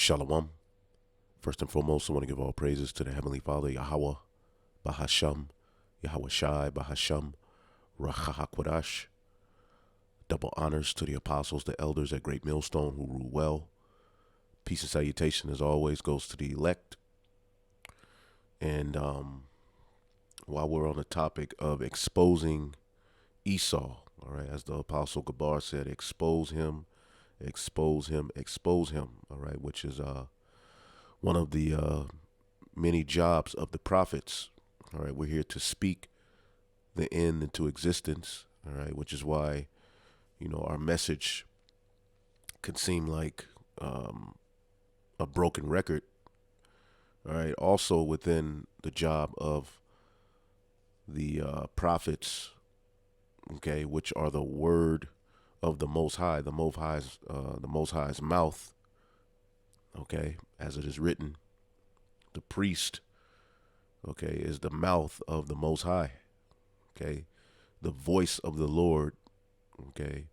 Shalom. First and foremost, I want to give all praises to the Heavenly Father, Yahweh, Bahasham, Yahweh Shai, Bahasham, Rachahakwadash. Double honors to the apostles, the elders at Great Millstone who rule well. Peace and salutation, as always, goes to the elect. And while we're on the topic of exposing Esau, all right, as the Apostle Gabar said, expose him, expose him, expose him, all right, which is one of the many jobs of the prophets. All right, we're here to speak the end into existence, all right, which is why, our message could seem like a broken record. All right, also within the job of the prophets, okay, which are the word of the Most High, the Most High's mouth, okay, as it is written, the priest, okay, is the mouth of the Most High, okay, the voice of the Lord, okay,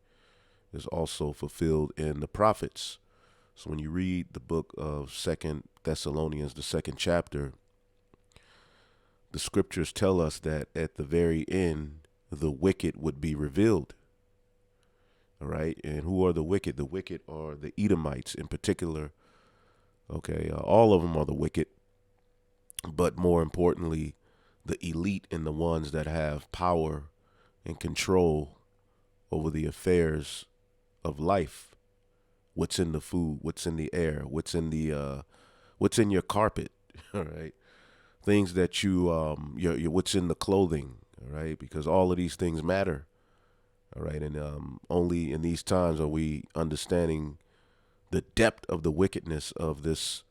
is also fulfilled in the prophets. So when you read the book of 2 Thessalonians, the 2nd chapter, the scriptures tell us that at the very end, the wicked would be revealed. All right. And who are the wicked? The wicked are the Edomites in particular. Okay. All of them are the wicked. But more importantly, the elite and the ones that have power and control over the affairs of life. What's in the food, what's in the air, what's in your carpet, all right? Things that your what's in the clothing, all right? Because all of these things matter, all right? And only in these times are we understanding the depth of the wickedness of this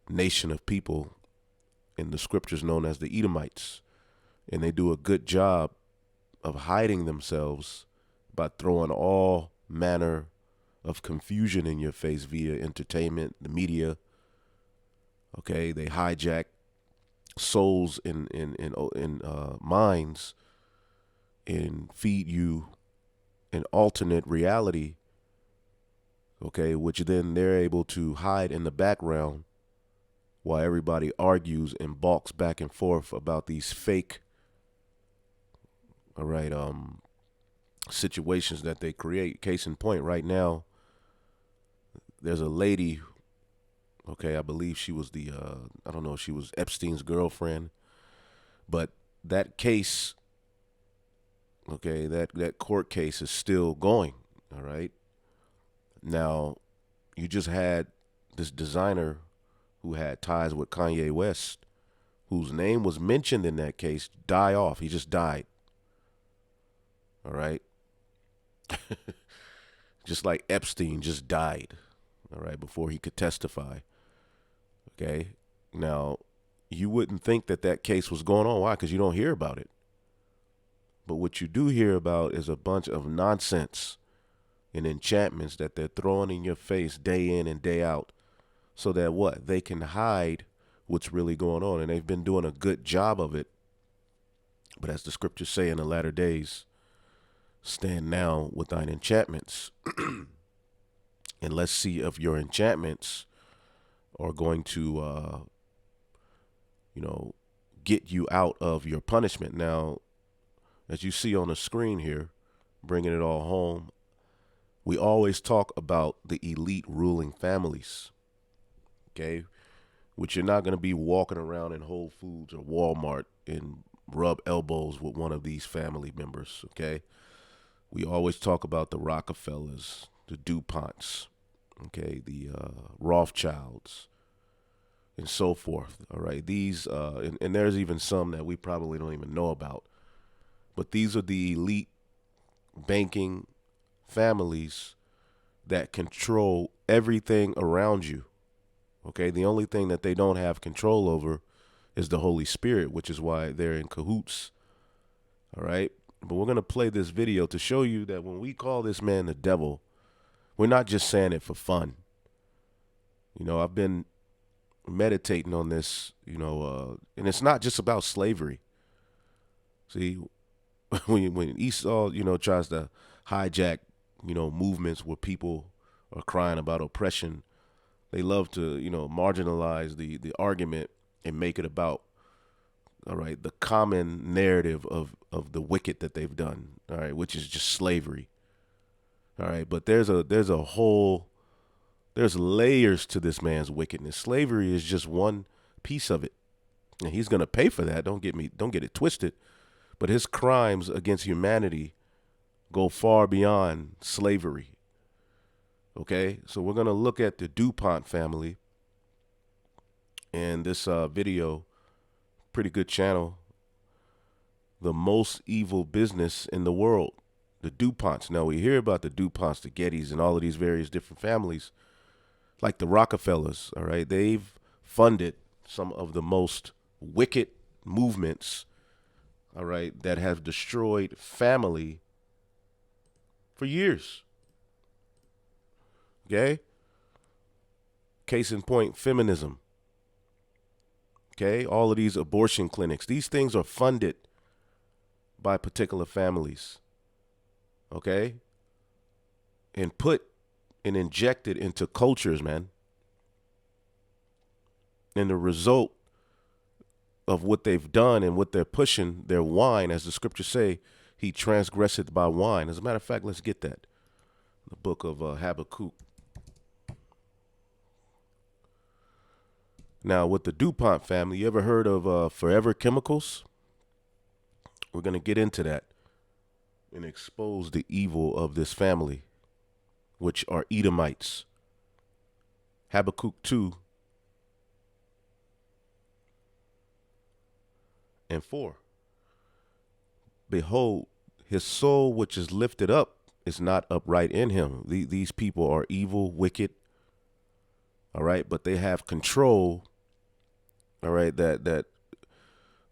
nation of people in the scriptures known as the Edomites. And they do a good job of hiding themselves by throwing all manner of confusion in your face via entertainment, the media. Okay, they hijack souls in minds and feed you an alternate reality. Okay, which then they're able to hide in the background while everybody argues and balks back and forth about these fake, all right, situations that they create. Case in point, right now, there's a lady, okay, I believe she was I don't know if she was Epstein's girlfriend, but that case, okay, that court case is still going, all right? Now, you just had this designer who had ties with Kanye West, whose name was mentioned in that case, die off. He just died, all right? Just like Epstein just died. All right, before he could testify. Okay, now you wouldn't think that case was going on. Why? Because you don't hear about it. But what you do hear about is a bunch of nonsense and enchantments that they're throwing in your face day in and day out, so that what? They can hide what's really going on, and they've been doing a good job of it. But as the scriptures say in the latter days, stand now with thine enchantments. And let's see if your enchantments are going to, get you out of your punishment. Now, as you see on the screen here, bringing it all home, we always talk about the elite ruling families, okay? Which you're not going to be walking around in Whole Foods or Walmart and rub elbows with one of these family members, okay? We always talk about the Rockefellers, the DuPonts, okay, the Rothschilds, and so forth. All right, these and there's even some that we probably don't even know about, but these are the elite banking families that control everything around you. Okay, the only thing that they don't have control over is the Holy Spirit, which is why they're in cahoots. All right, but we're gonna play this video to show you that when we call this man the devil, we're not just saying it for fun. I've been meditating on this, and it's not just about slavery. See, when Esau, tries to hijack, movements where people are crying about oppression, They love to, marginalize the argument and make it about, all right, the common narrative of the wicked that they've done, all right, which is just slavery. All right, but there's layers to this man's wickedness. Slavery is just one piece of it. And he's going to pay for that. Don't get it twisted. But his crimes against humanity go far beyond slavery. Okay? So we're going to look at the Dupont family and this video, pretty good channel, the most evil business in the world, the Duponts. Now we hear about the Duponts, the Gettys, and all of these various different families, like the Rockefellers, all right? They've funded some of the most wicked movements, all right, that have destroyed family for years. Okay? Case in point, feminism. Okay? All of these abortion clinics. These things are funded by particular families. Okay? And put and injected into cultures, man. And the result of what they've done and what they're pushing, their wine, as the scriptures say, he transgresseth by wine. As a matter of fact, let's get that. The book of Habakkuk. Now, with the Dupont family, you ever heard of Forever Chemicals? We're going to get into that and expose the evil of this family, which are Edomites. Habakkuk 2 and 4. Behold, his soul which is lifted up is not upright in him. These people are evil, wicked, all right, but they have control, all right, that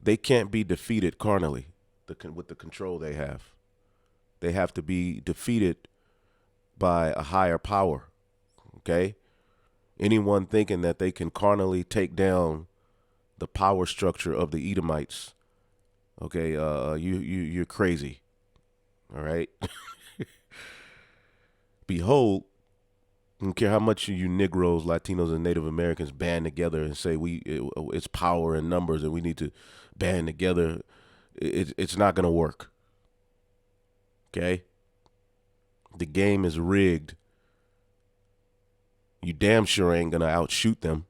they can't be defeated carnally with the control they have. They have to be defeated by a higher power, okay? Anyone thinking that they can carnally take down the power structure of the Edomites, okay, you're crazy, all right? Behold, I don't care how much you Negroes, Latinos, and Native Americans band together and say it's power in numbers and we need to band together, it's not going to work, okay? The game is rigged. You damn sure ain't going to outshoot them.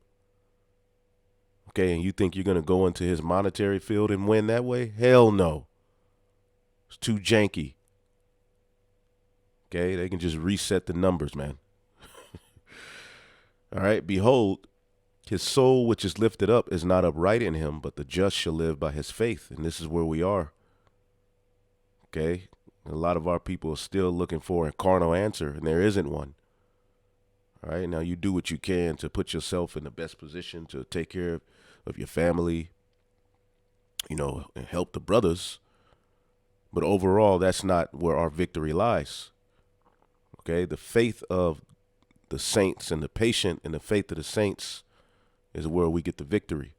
Okay, and you think you're going to go into his monetary field and win that way? Hell no. It's too janky. Okay, they can just reset the numbers, man. All right, behold, his soul which is lifted up is not upright in him, but the just shall live by his faith. And this is where we are. Okay, a lot of our people are still looking for a carnal answer, and there isn't one. All right, now you do what you can to put yourself in the best position to take care of your family, and help the brothers. But overall, that's not where our victory lies. Okay, the faith of the saints and the patient and the faith of the saints is where we get the victory,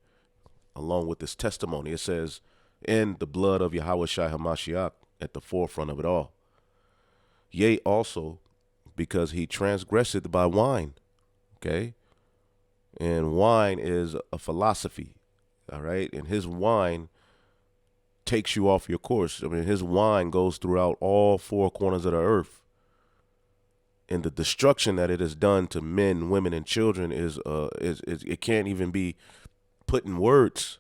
along with this testimony. It says, in the blood of Yahweh Shai HaMashiach at the forefront of it all. Yea, also, because he transgresseth by wine. Okay? And wine is a philosophy. All right? And his wine takes you off your course. I mean, his wine goes throughout all four corners of the earth. And the destruction that it has done to men, women, and children is it can't even be put in words.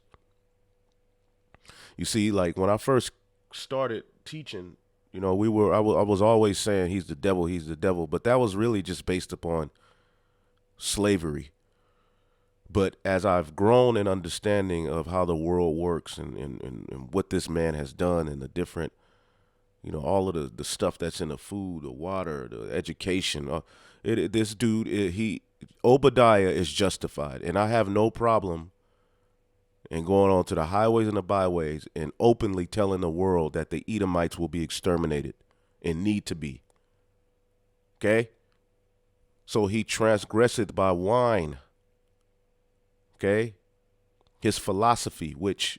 You see, like when I first started teaching, I was always saying he's the devil, but that was really just based upon slavery. But as I've grown in understanding of how the world works and what this man has done and the different, all of the stuff that's in the food, the water, the education, this dude, Obadiah is justified. And I have no problem in going on to the highways and the byways and openly telling the world that the Edomites will be exterminated and need to be. Okay? So he transgresseth by wine. Okay? His philosophy, which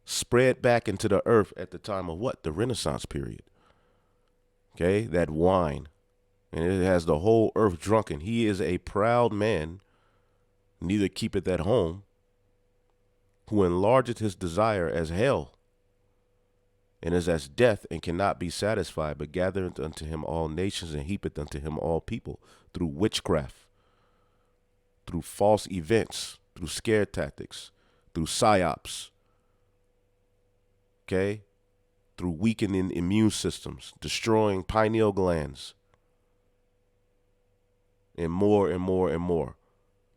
spread back into the earth at the time of what? The Renaissance period. Okay? That wine. and it has the whole earth drunken. He is a proud man, neither keepeth at home, who enlargeth his desire as hell, and is as death, and cannot be satisfied, but gathereth unto him all nations, and heapeth unto him all people, through witchcraft, through false events, through scare tactics, through psyops, okay, through weakening immune systems, destroying pineal glands, and more and more and more.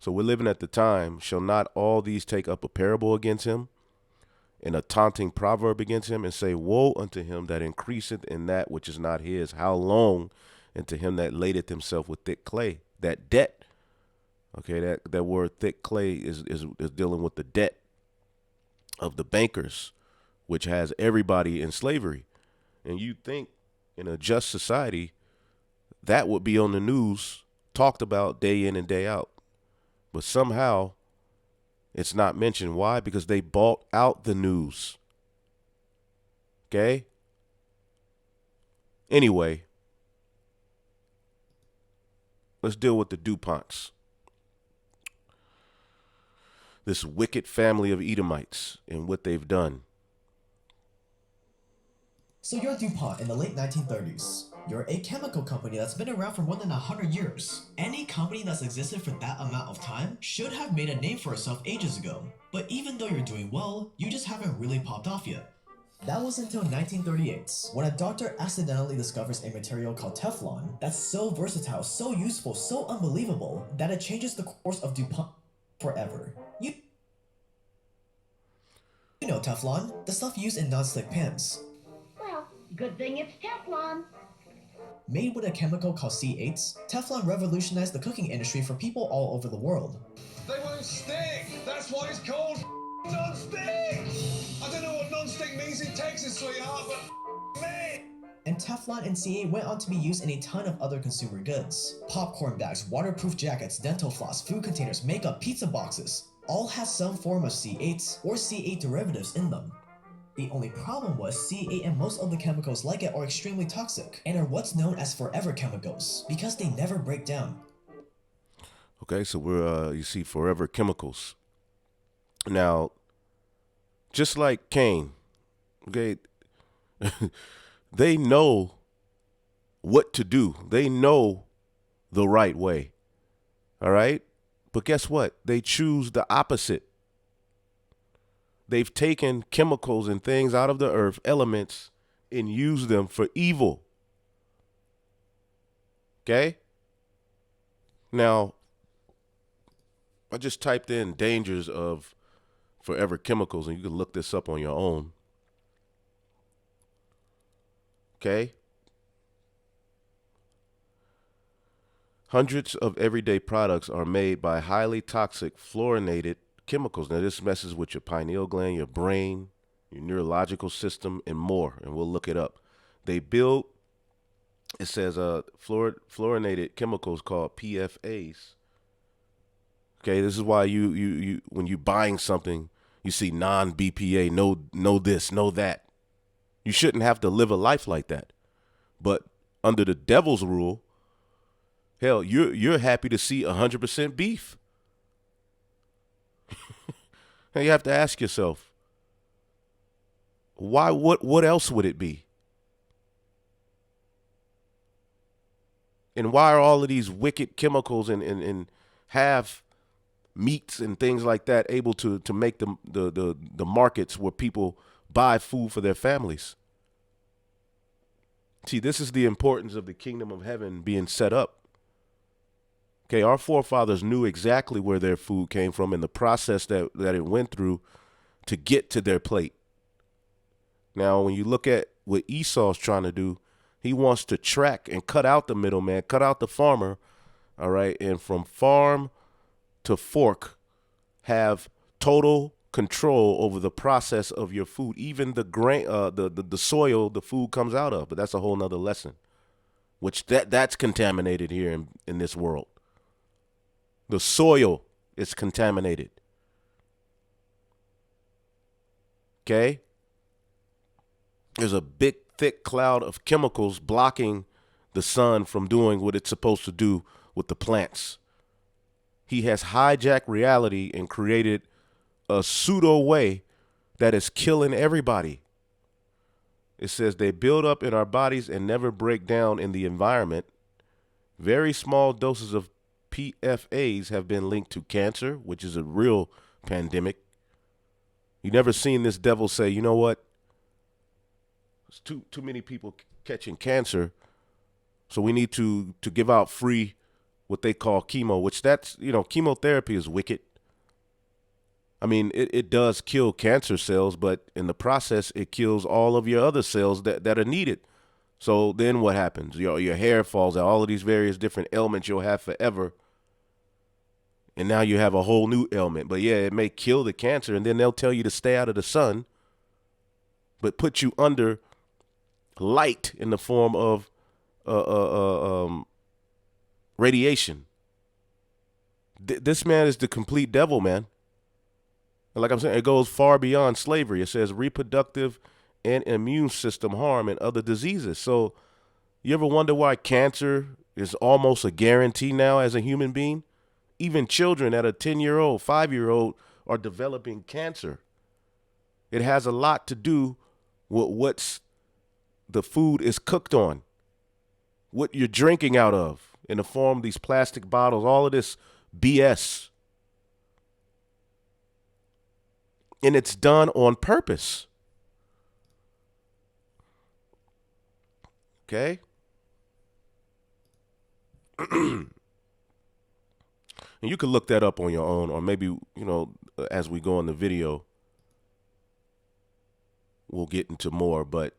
So we're living at the time, shall not all these take up a parable against him, and a taunting proverb against him, and say, woe unto him that increaseth in that which is not his. How long? And to him that ladeth himself with thick clay, that debt. Okay, that word thick clay is dealing with the debt of the bankers, which has everybody in slavery. And you think in a just society, that would be on the news, talked about day in and day out. But somehow it's not mentioned. Why? Because they bought out the news. Okay? Anyway, let's deal with the Duponts. This wicked family of Edomites and what they've done. So you're DuPont in the late 1930s. You're a chemical company that's been around for more than 100 years. Any company that's existed for that amount of time should have made a name for itself ages ago. But even though you're doing well, you just haven't really popped off yet. That was until 1938, when a doctor accidentally discovers a material called Teflon that's so versatile, so useful, so unbelievable, that it changes the course of DuPont forever. You know Teflon, the stuff used in non-stick pans. Well, good thing it's Teflon. Made with a chemical called C8, Teflon revolutionized the cooking industry for people all over the world. They won't stick! That's why it's called non-stick! I don't know what non-stick means in Texas, sweetheart, but me! And Teflon and C8 went on to be used in a ton of other consumer goods. Popcorn bags, waterproof jackets, dental floss, food containers, makeup, pizza boxes, all have some form of C8 or C8 derivatives in them. The only problem was C8 and most of the chemicals like it are extremely toxic and are what's known as forever chemicals because they never break down. Okay, so we're you see forever chemicals. Now, just like Cain, okay, they know what to do. They know the right way. All right? But guess what? They choose the opposite. They've taken chemicals and things out of the earth, elements, and used them for evil. Okay? Now, I just typed in dangers of forever chemicals, and you can look this up on your own. Okay? Hundreds of everyday products are made by highly toxic fluorinated chemicals. Now, this messes with your pineal gland, your brain, your neurological system, and more. And we'll look it up. They build, it says, fluorinated chemicals called PFAs. Okay, this is why you when you buying something, you see non-BPA, no this, no that. You shouldn't have to live a life like that. But under the devil's rule, hell, you're happy to see 100% beef. And you have to ask yourself, why? What else would it be? And why are all of these wicked chemicals and have meats and things like that able to make the markets where people buy food for their families? See, this is the importance of the kingdom of heaven being set up. Okay, our forefathers knew exactly where their food came from and the process that it went through to get to their plate. Now, when you look at what Esau's trying to do, he wants to track and cut out the middleman, cut out the farmer, all right, and from farm to fork have total control over the process of your food, even the grain, the soil the food comes out of. But that's a whole nother lesson, which that's contaminated here in this world. The soil is contaminated. Okay? There's a big, thick cloud of chemicals blocking the sun from doing what it's supposed to do with the plants. He has hijacked reality and created a pseudo way that is killing everybody. It says they build up in our bodies and never break down in the environment. Very small doses of PFAs have been linked to cancer, which is a real pandemic. You never seen this devil say, you know what? There's too many people catching cancer, so we need to give out free what they call chemo, which that's, chemotherapy is wicked. I mean, it does kill cancer cells, but in the process, it kills all of your other cells that are needed. So then what happens? Your hair falls out, all of these various different ailments you'll have forever. And now you have a whole new ailment. But yeah, it may kill the cancer, and then they'll tell you to stay out of the sun, but put you under light in the form of radiation. This man is the complete devil, man. And like I'm saying, it goes far beyond slavery. It says reproductive and immune system harm and other diseases. So you ever wonder why cancer is almost a guarantee now as a human being? Even children at a 10-year-old, 5-year-old are developing cancer. It has a lot to do with what's the food is cooked on, what you're drinking out of in the form of these plastic bottles, all of this BS. And it's done on purpose. Okay? And you can look that up on your own, or maybe, as we go in the video, we'll get into more. But,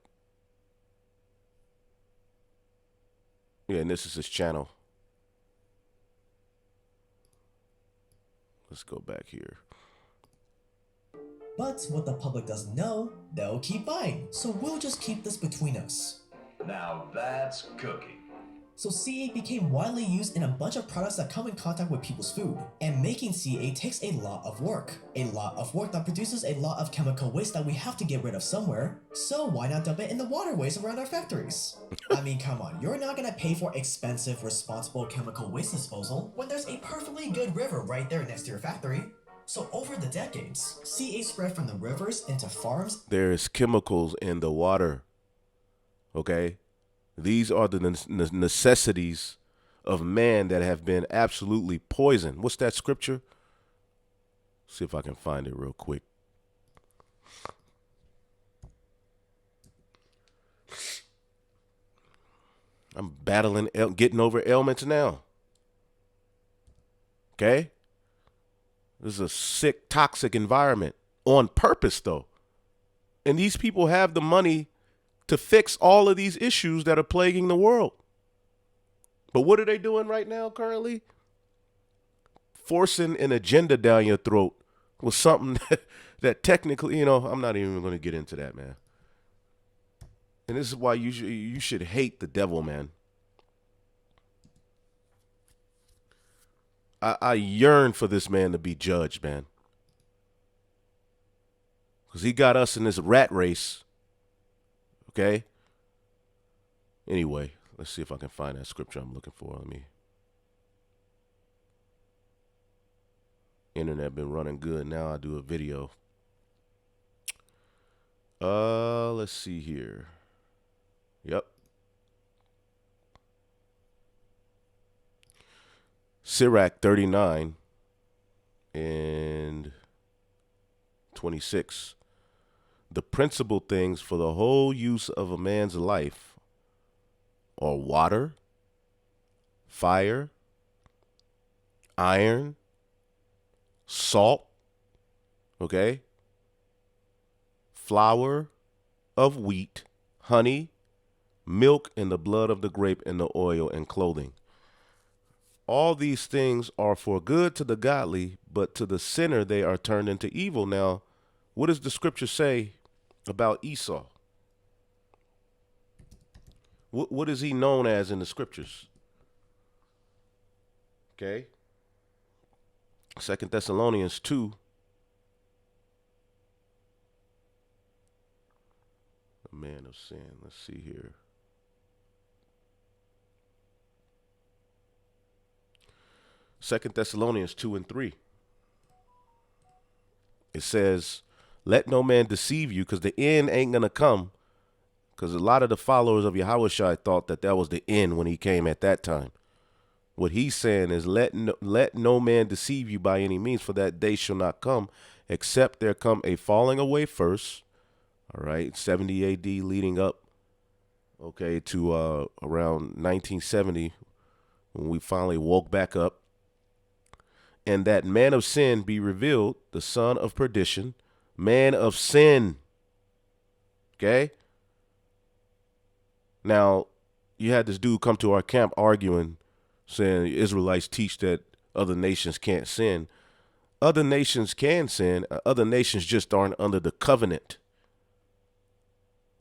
yeah, and this is his channel. Let's go back here. But what the public doesn't know, they'll keep buying. So we'll just keep this between us. Now that's cooking. So CA became widely used in a bunch of products that come in contact with people's food. And making CA takes a lot of work. A lot of work that produces a lot of chemical waste that we have to get rid of somewhere. So why not dump it in the waterways around our factories? I mean, come on, you're not gonna pay for expensive, responsible chemical waste disposal when there's a perfectly good river right there next to your factory. So over the decades, CA spread from the rivers into farms. There's chemicals in the water, okay? These are the necessities of man that have been absolutely poisoned. What's that scripture? See if I can find it real quick. I'm battling, getting over ailments now. Okay? This is a sick, toxic environment on purpose, though. And these people have the money to fix all of these issues that are plaguing the world. But what are they doing right now currently? Forcing an agenda down your throat with something that technically, I'm not even going to get into that, man. And this is why you should hate the devil, man. I yearn for this man to be judged, man. Because he got us in this rat race. Okay? Anyway, let's see if I can find that scripture I'm looking for. Internet been running good. Now I do a video. Let's see here. Yep. Sirach 39 and 26. The principal things for the whole use of a man's life are water, fire, iron, salt, okay, flour of wheat, honey, milk, and the blood of the grape, and the oil, and clothing. All these things are for good to the godly, but to the sinner they are turned into evil. Now, what does the scripture say about Esau? What is he known as in the scriptures? Okay. 2 Thessalonians 2. A man of sin. Let's see here. 2 Thessalonians 2 and 3. It says, let no man deceive you, because the end ain't going to come. Because a lot of the followers of Yahushua thought that was the end when he came at that time. What he's saying is, let no man deceive you by any means, for that day shall not come, except there come a falling away first. All right, 70 AD leading up, okay, to around 1970, when we finally woke back up. And that man of sin be revealed, the son of perdition, man of sin. Okay? Now, you had this dude come to our camp arguing, saying the Israelites teach that other nations can't sin. Other nations can sin. Other nations just aren't under the covenant.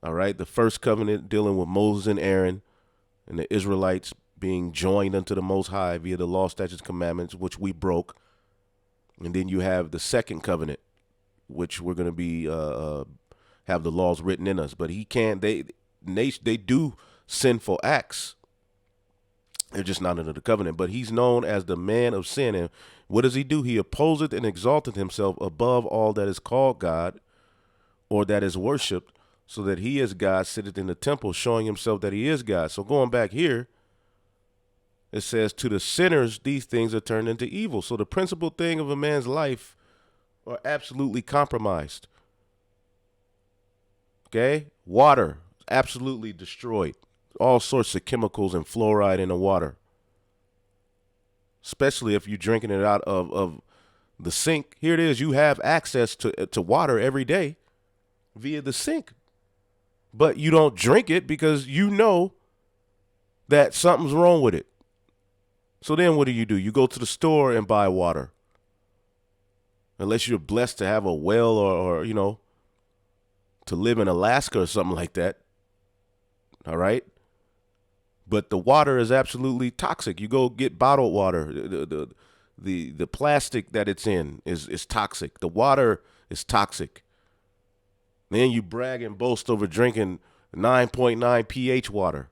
All right? The first covenant dealing with Moses and Aaron and the Israelites being joined unto the Most High via the law, statutes, commandments, which we broke. And then you have the second covenant, which we're going to be have the laws written in us. But he can't. They do sinful acts. They're just not under the covenant. But he's known as the man of sin. And what does he do? He opposeth and exalteth himself above all that is called God or that is worshipped, so that he as God sitteth in the temple, showing himself that he is God. So going back here, it says, to the sinners, these things are turned into evil. So the principal thing of a man's life are absolutely compromised. Okay? Water, absolutely destroyed. All sorts of chemicals and fluoride in the water. Especially if you're drinking it out of the sink. Here it is. You have access to water every day via the sink. But you don't drink it because you know that something's wrong with it. So then what do? You go to the store and buy water. Unless you're blessed to have a well or to live in Alaska or something like that. All right. But the water is absolutely toxic. You go get bottled water. The plastic that it's in is toxic. The water is toxic. Then you brag and boast over drinking 9.9 pH water.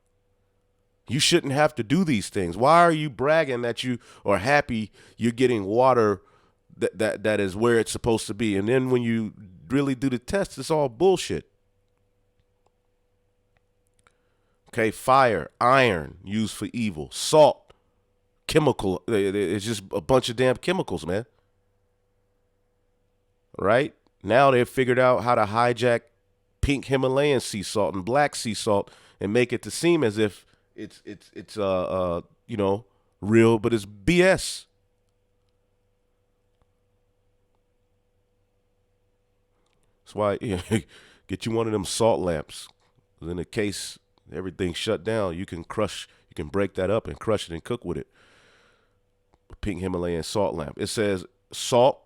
You shouldn't have to do these things. Why are you bragging that you are happy you're getting water that is where it's supposed to be? And then when you really do the test, it's all bullshit. Okay, fire, iron used for evil, salt, chemical. It's just a bunch of damn chemicals, man. Right? Now they've figured out how to hijack pink Himalayan sea salt and black sea salt and make it to seem as if it's real, but it's BS. That's why get you one of them salt lamps. In the case everything's shut down, you can break that up and crush it and cook with it. A pink Himalayan salt lamp. It says salt,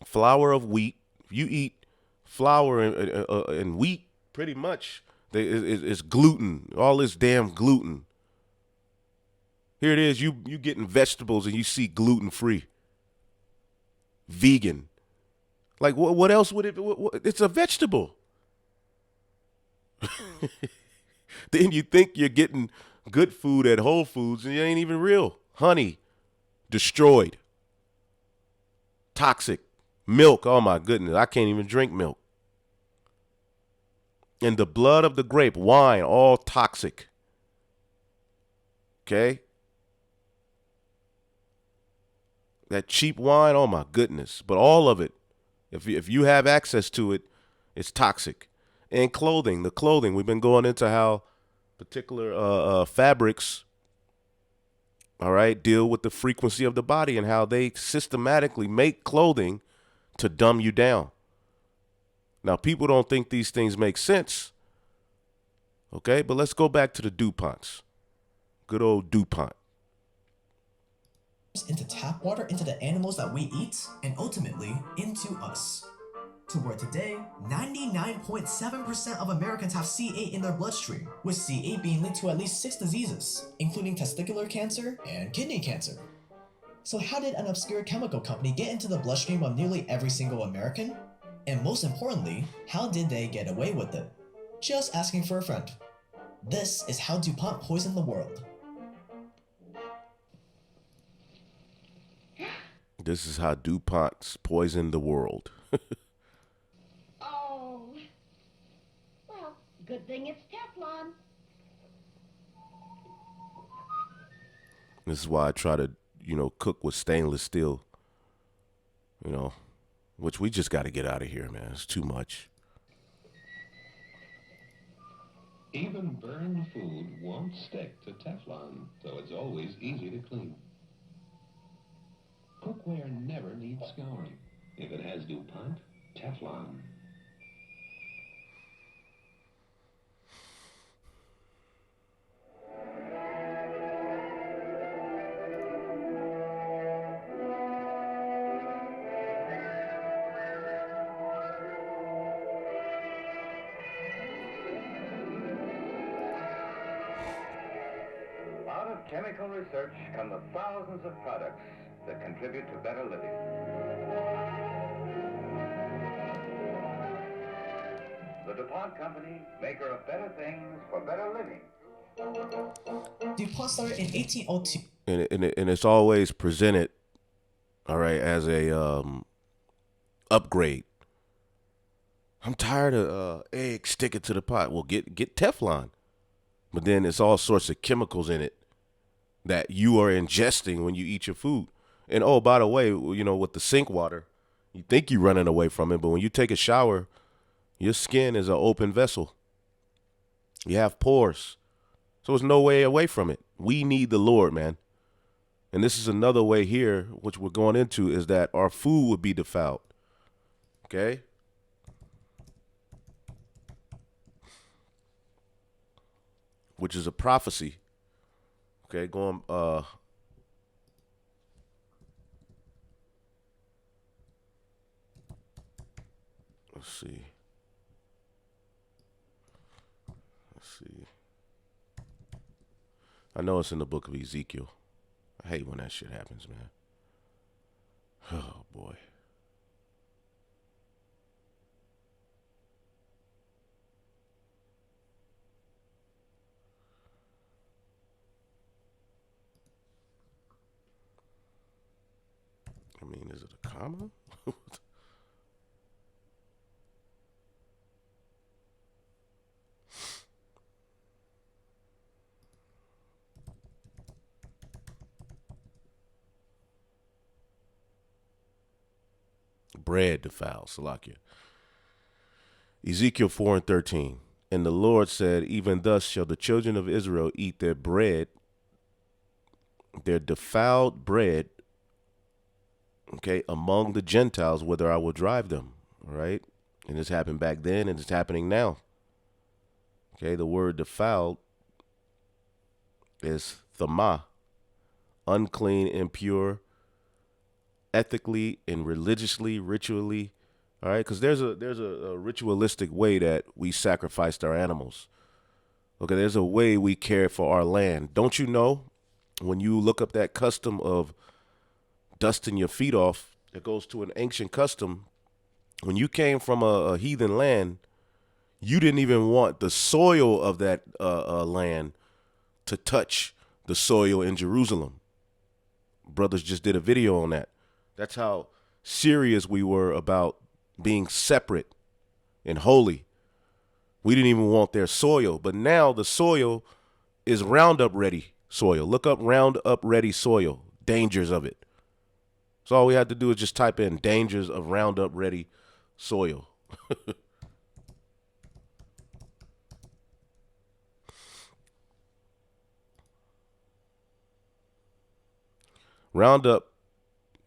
flour of wheat. If you eat flour and wheat, pretty much it's gluten. All this damn gluten. Here it is. You getting vegetables and you see gluten free, vegan. Like what else would it? It's a vegetable. Then you think you're getting good food at Whole Foods and it ain't even real. Honey, destroyed. Toxic. Milk, oh my goodness, I can't even drink milk. And the blood of the grape, wine, all toxic. Okay? That cheap wine, oh my goodness. But all of it, if you have access to it, it's toxic. And clothing, the clothing, we've been going into how particular fabrics, all right, deal with the frequency of the body and how they systematically make clothing to dumb you down. Now, people don't think these things make sense. Okay, but let's go back to the DuPonts. Good old DuPont. Into tap water, into the animals that we eat, and ultimately into us. To where today, 99.7% of Americans have C8 in their bloodstream, with C8 being linked to at least 6 diseases, including testicular cancer and kidney cancer. So how did an obscure chemical company get into the bloodstream of nearly every single American? And most importantly, how did they get away with it? Just asking for a friend. This is how DuPont poisoned the world. This is how DuPont's poisoned the world. Oh. Well, good thing it's Teflon. This is why I try to, cook with stainless steel, which we just got to get out of here, man. It's too much. Even burned food won't stick to Teflon, so it's always easy to clean. Cookware never needs scouring. If it has DuPont, Teflon. Out of chemical research come the thousands of products that contribute to better living. The DuPont Company, maker of better things for better living. DuPont started in 1802. And it's always presented, all right, as a upgrade. I'm tired of eggs sticking to the pot. Well, get Teflon. But then it's all sorts of chemicals in it that you are ingesting when you eat your food. And, oh, by the way, with the sink water, you think you're running away from it. But when you take a shower, your skin is an open vessel. You have pores. So there's no way away from it. We need the Lord, man. And this is another way here, which we're going into, is that our food would be defiled. Okay? Which is a prophecy. Okay, going let's see. I know it's in the book of Ezekiel. I hate when that shit happens, man. Oh boy. I mean, is it a comma? Bread defiled, Salakia. Ezekiel 4:13. And the Lord said, even thus shall the children of Israel eat their bread, their defiled bread, okay, among the Gentiles, whither I will drive them. All right. And this happened back then and it's happening now. Okay. The word defiled is thama, unclean, impure, ethically and religiously, ritually. All right. Because there's a ritualistic way that we sacrificed our animals. Okay. There's a way we care for our land. Don't you know, when you look up that custom of dusting your feet off, it goes to an ancient custom. When you came from a heathen land, you didn't even want the soil of that land to touch the soil in Jerusalem. Brothers just did a video on that. That's how serious we were about being separate and holy. We didn't even want their soil. But now the soil is Roundup ready soil. Look up Roundup ready soil, dangers of it. So all we had to do is just type in dangers of Roundup ready soil. Roundup,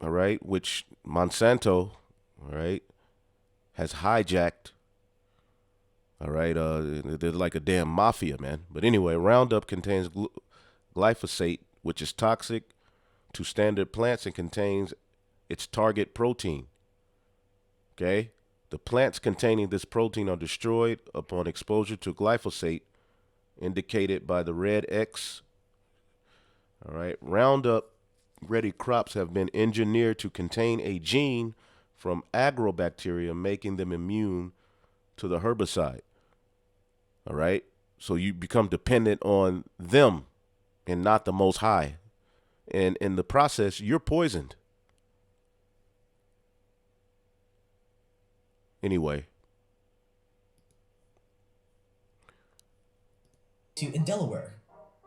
all right, which Monsanto, all right, has hijacked. All right, they're like a damn mafia, man. But anyway, Roundup contains glyphosate, which is toxic to standard plants and contains its target protein. Okay? The plants containing this protein are destroyed upon exposure to glyphosate, indicated by the red X. All right. Roundup ready crops have been engineered to contain a gene from agrobacteria, making them immune to the herbicide. All right. So you become dependent on them and not the Most High. And in the process, you're poisoned. Anyway. In Delaware.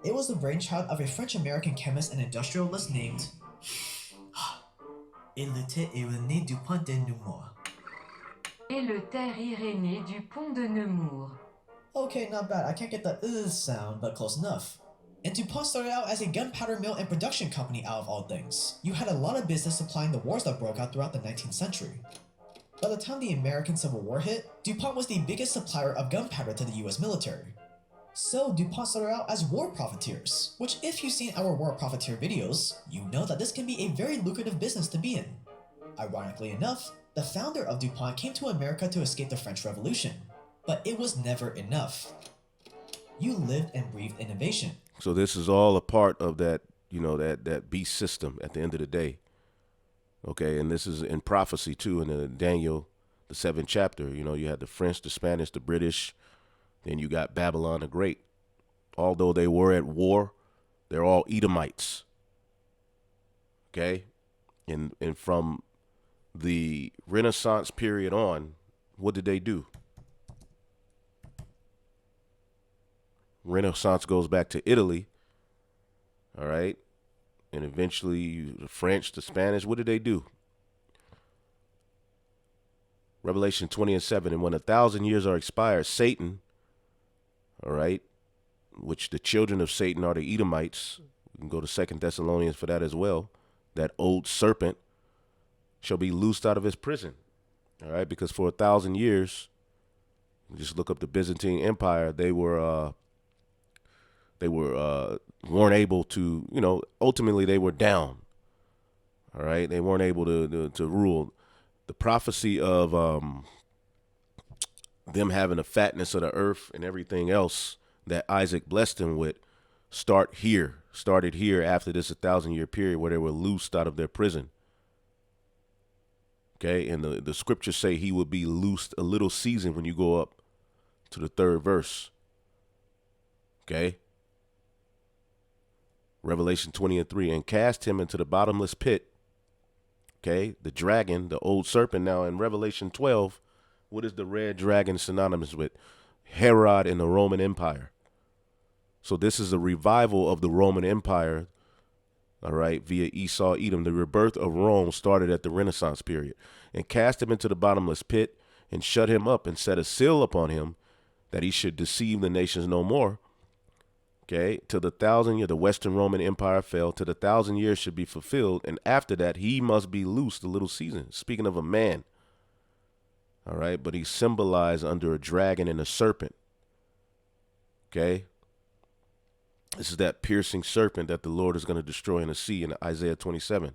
It was the brainchild of a French-American chemist and industrialist named Il était Irénée Dupont de Nemours. Et le terre Irénée Dupont de Nemours. Okay, not bad. I can't get the sound, but close enough. And DuPont started out as a gunpowder mill and production company out of all things. You had a lot of business supplying the wars that broke out throughout the 19th century. By the time the American Civil War hit, DuPont was the biggest supplier of gunpowder to the US military. So DuPont started out as war profiteers, which if you've seen our war profiteer videos, you know that this can be a very lucrative business to be in. Ironically enough, the founder of DuPont came to America to escape the French Revolution, but it was never enough. You lived and breathed innovation. So this is all a part of that, that beast system at the end of the day. Okay, and this is in prophecy too, in Daniel, the 7th chapter. You had the French, the Spanish, the British, then you got Babylon the Great. Although they were at war, they're all Edomites. Okay, and from the Renaissance period on, what did they do? Renaissance goes back to Italy, all right? And eventually the French, the Spanish, what did they do? Revelation 20:7, and when 1,000 years are expired, Satan, all right, which the children of Satan are the Edomites, we can go to 2 Thessalonians for that as well, that old serpent shall be loosed out of his prison, all right? Because for 1,000 years, just look up the Byzantine Empire, they weren't able to, ultimately they were down. All right. They weren't able to rule. The prophecy of them having the fatness of the earth and everything else that Isaac blessed them with started here after this 1,000-year period where they were loosed out of their prison. Okay. And the scriptures say he would be loosed a little season when you go up to the 3rd verse. Okay. Revelation 20:3, and cast him into the bottomless pit. Okay, the dragon, the old serpent. Now in Revelation 12, what is the red dragon synonymous with? Herod in the Roman Empire. So this is a revival of the Roman Empire, all right, via Esau, Edom. The rebirth of Rome started at the Renaissance period. And cast him into the bottomless pit and shut him up and set a seal upon him that he should deceive the nations no more. Okay, till the 1,000 year, the Western Roman Empire fell, till the 1,000 years should be fulfilled, and after that he must be loosed a little season. Speaking of a man, all right, but he's symbolized under a dragon and a serpent. Okay, this is that piercing serpent that the Lord is going to destroy in the sea in Isaiah 27.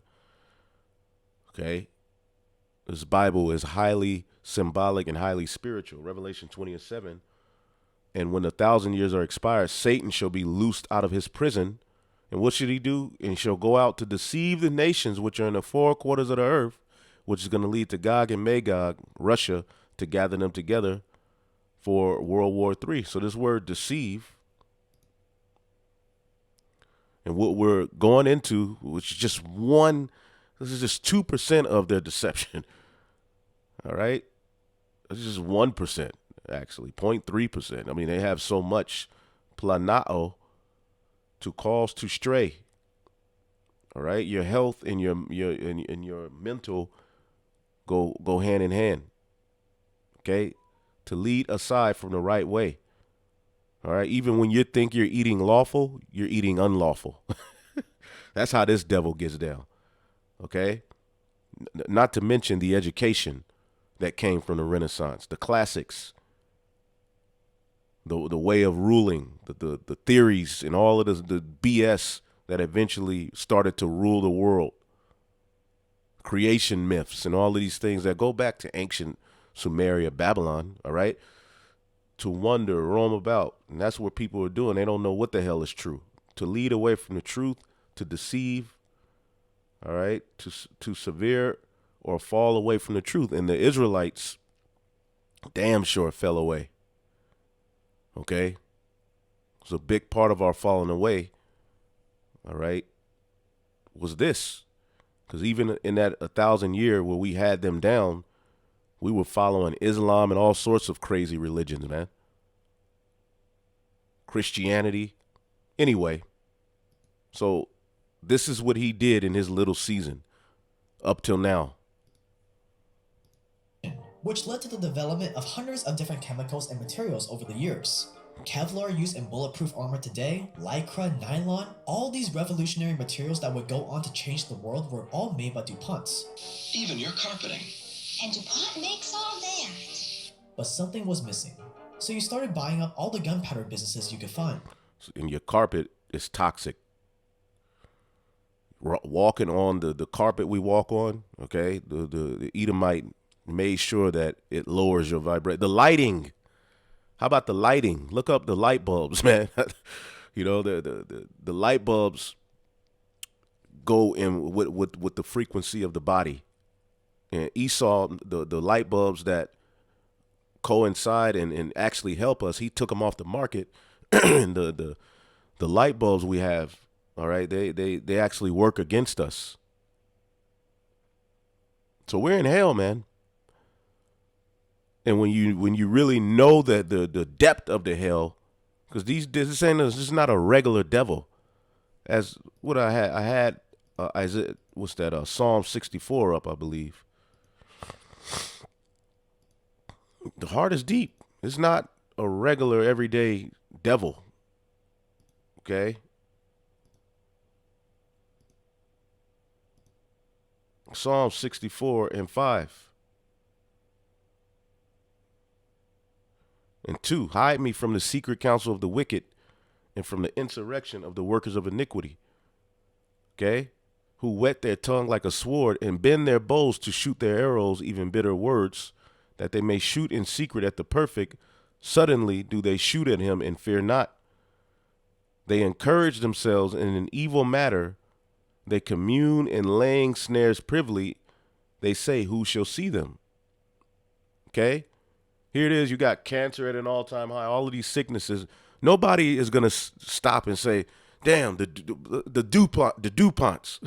Okay, this Bible is highly symbolic and highly spiritual. Revelation 20:7. And when 1,000 years are expired, Satan shall be loosed out of his prison. And what should he do? And he shall go out to deceive the nations which are in the 4 quarters of the earth, which is going to lead to Gog and Magog, Russia, to gather them together for World War III. So this word deceive, and what we're going into, which is just this is just 2% of their deception. All right? This is just 1%. Actually, 0.3%. I mean, they have so much planao to cause to stray. All right, your health and your mental go hand in hand. Okay, to lead aside from the right way. All right, even when you think you're eating lawful, you're eating unlawful. That's how this devil gets down. Okay, not to mention the education that came from the Renaissance, the classics. The way of ruling, the theories and all of the BS that eventually started to rule the world. Creation myths and all of these things that go back to ancient Sumeria, Babylon, all right? To wonder, roam about. And that's what people are doing. They don't know what the hell is true. To lead away from the truth, to deceive, all right? To severe or fall away from the truth. And the Israelites damn sure fell away. Okay, it's a big part of our falling away, all right, was this. Because even in that 1,000 year where we had them down, We were following Islam and all sorts of crazy religions, man. Christianity. Anyway, so this is what he did in his little season up till now. Which led to the development of hundreds of different chemicals and materials over the years. Kevlar used in bulletproof armor today, Lycra, nylon, all these revolutionary materials that would go on to change the world were all made by DuPont. Even your carpeting. And DuPont makes all that. But something was missing. So you started buying up all the gunpowder businesses you could find. And your carpet is toxic. Walking on the carpet we walk on, okay, the Edomite made sure that it lowers your vibration. The lighting. How about the lighting? Look up the light bulbs, man. You know, the light bulbs go in with the frequency of the body. And Esau, the light bulbs that coincide and actually help us, he took them off the market. And the light bulbs we have, all right, they actually work against us. So we're in hell, man. And when you really know that the depth of the hell, because this is not a regular devil, as what I had Isaiah, what's that? Psalm 64 up, I believe. The heart is deep. It's not a regular everyday devil. Okay. Psalm 64 and 5. And 2, hide me from the secret counsel of the wicked and from the insurrection of the workers of iniquity. Okay? Who whet their tongue like a sword and bend their bows to shoot their arrows, even bitter words, that they may shoot in secret at the perfect. Suddenly do they shoot at him and fear not. They encourage themselves in an evil matter. They commune in laying snares privily. They say, who shall see them? Okay? Here it is. You got cancer at an all-time high. All of these sicknesses. Nobody is going to stop and say, damn, the DuPonts.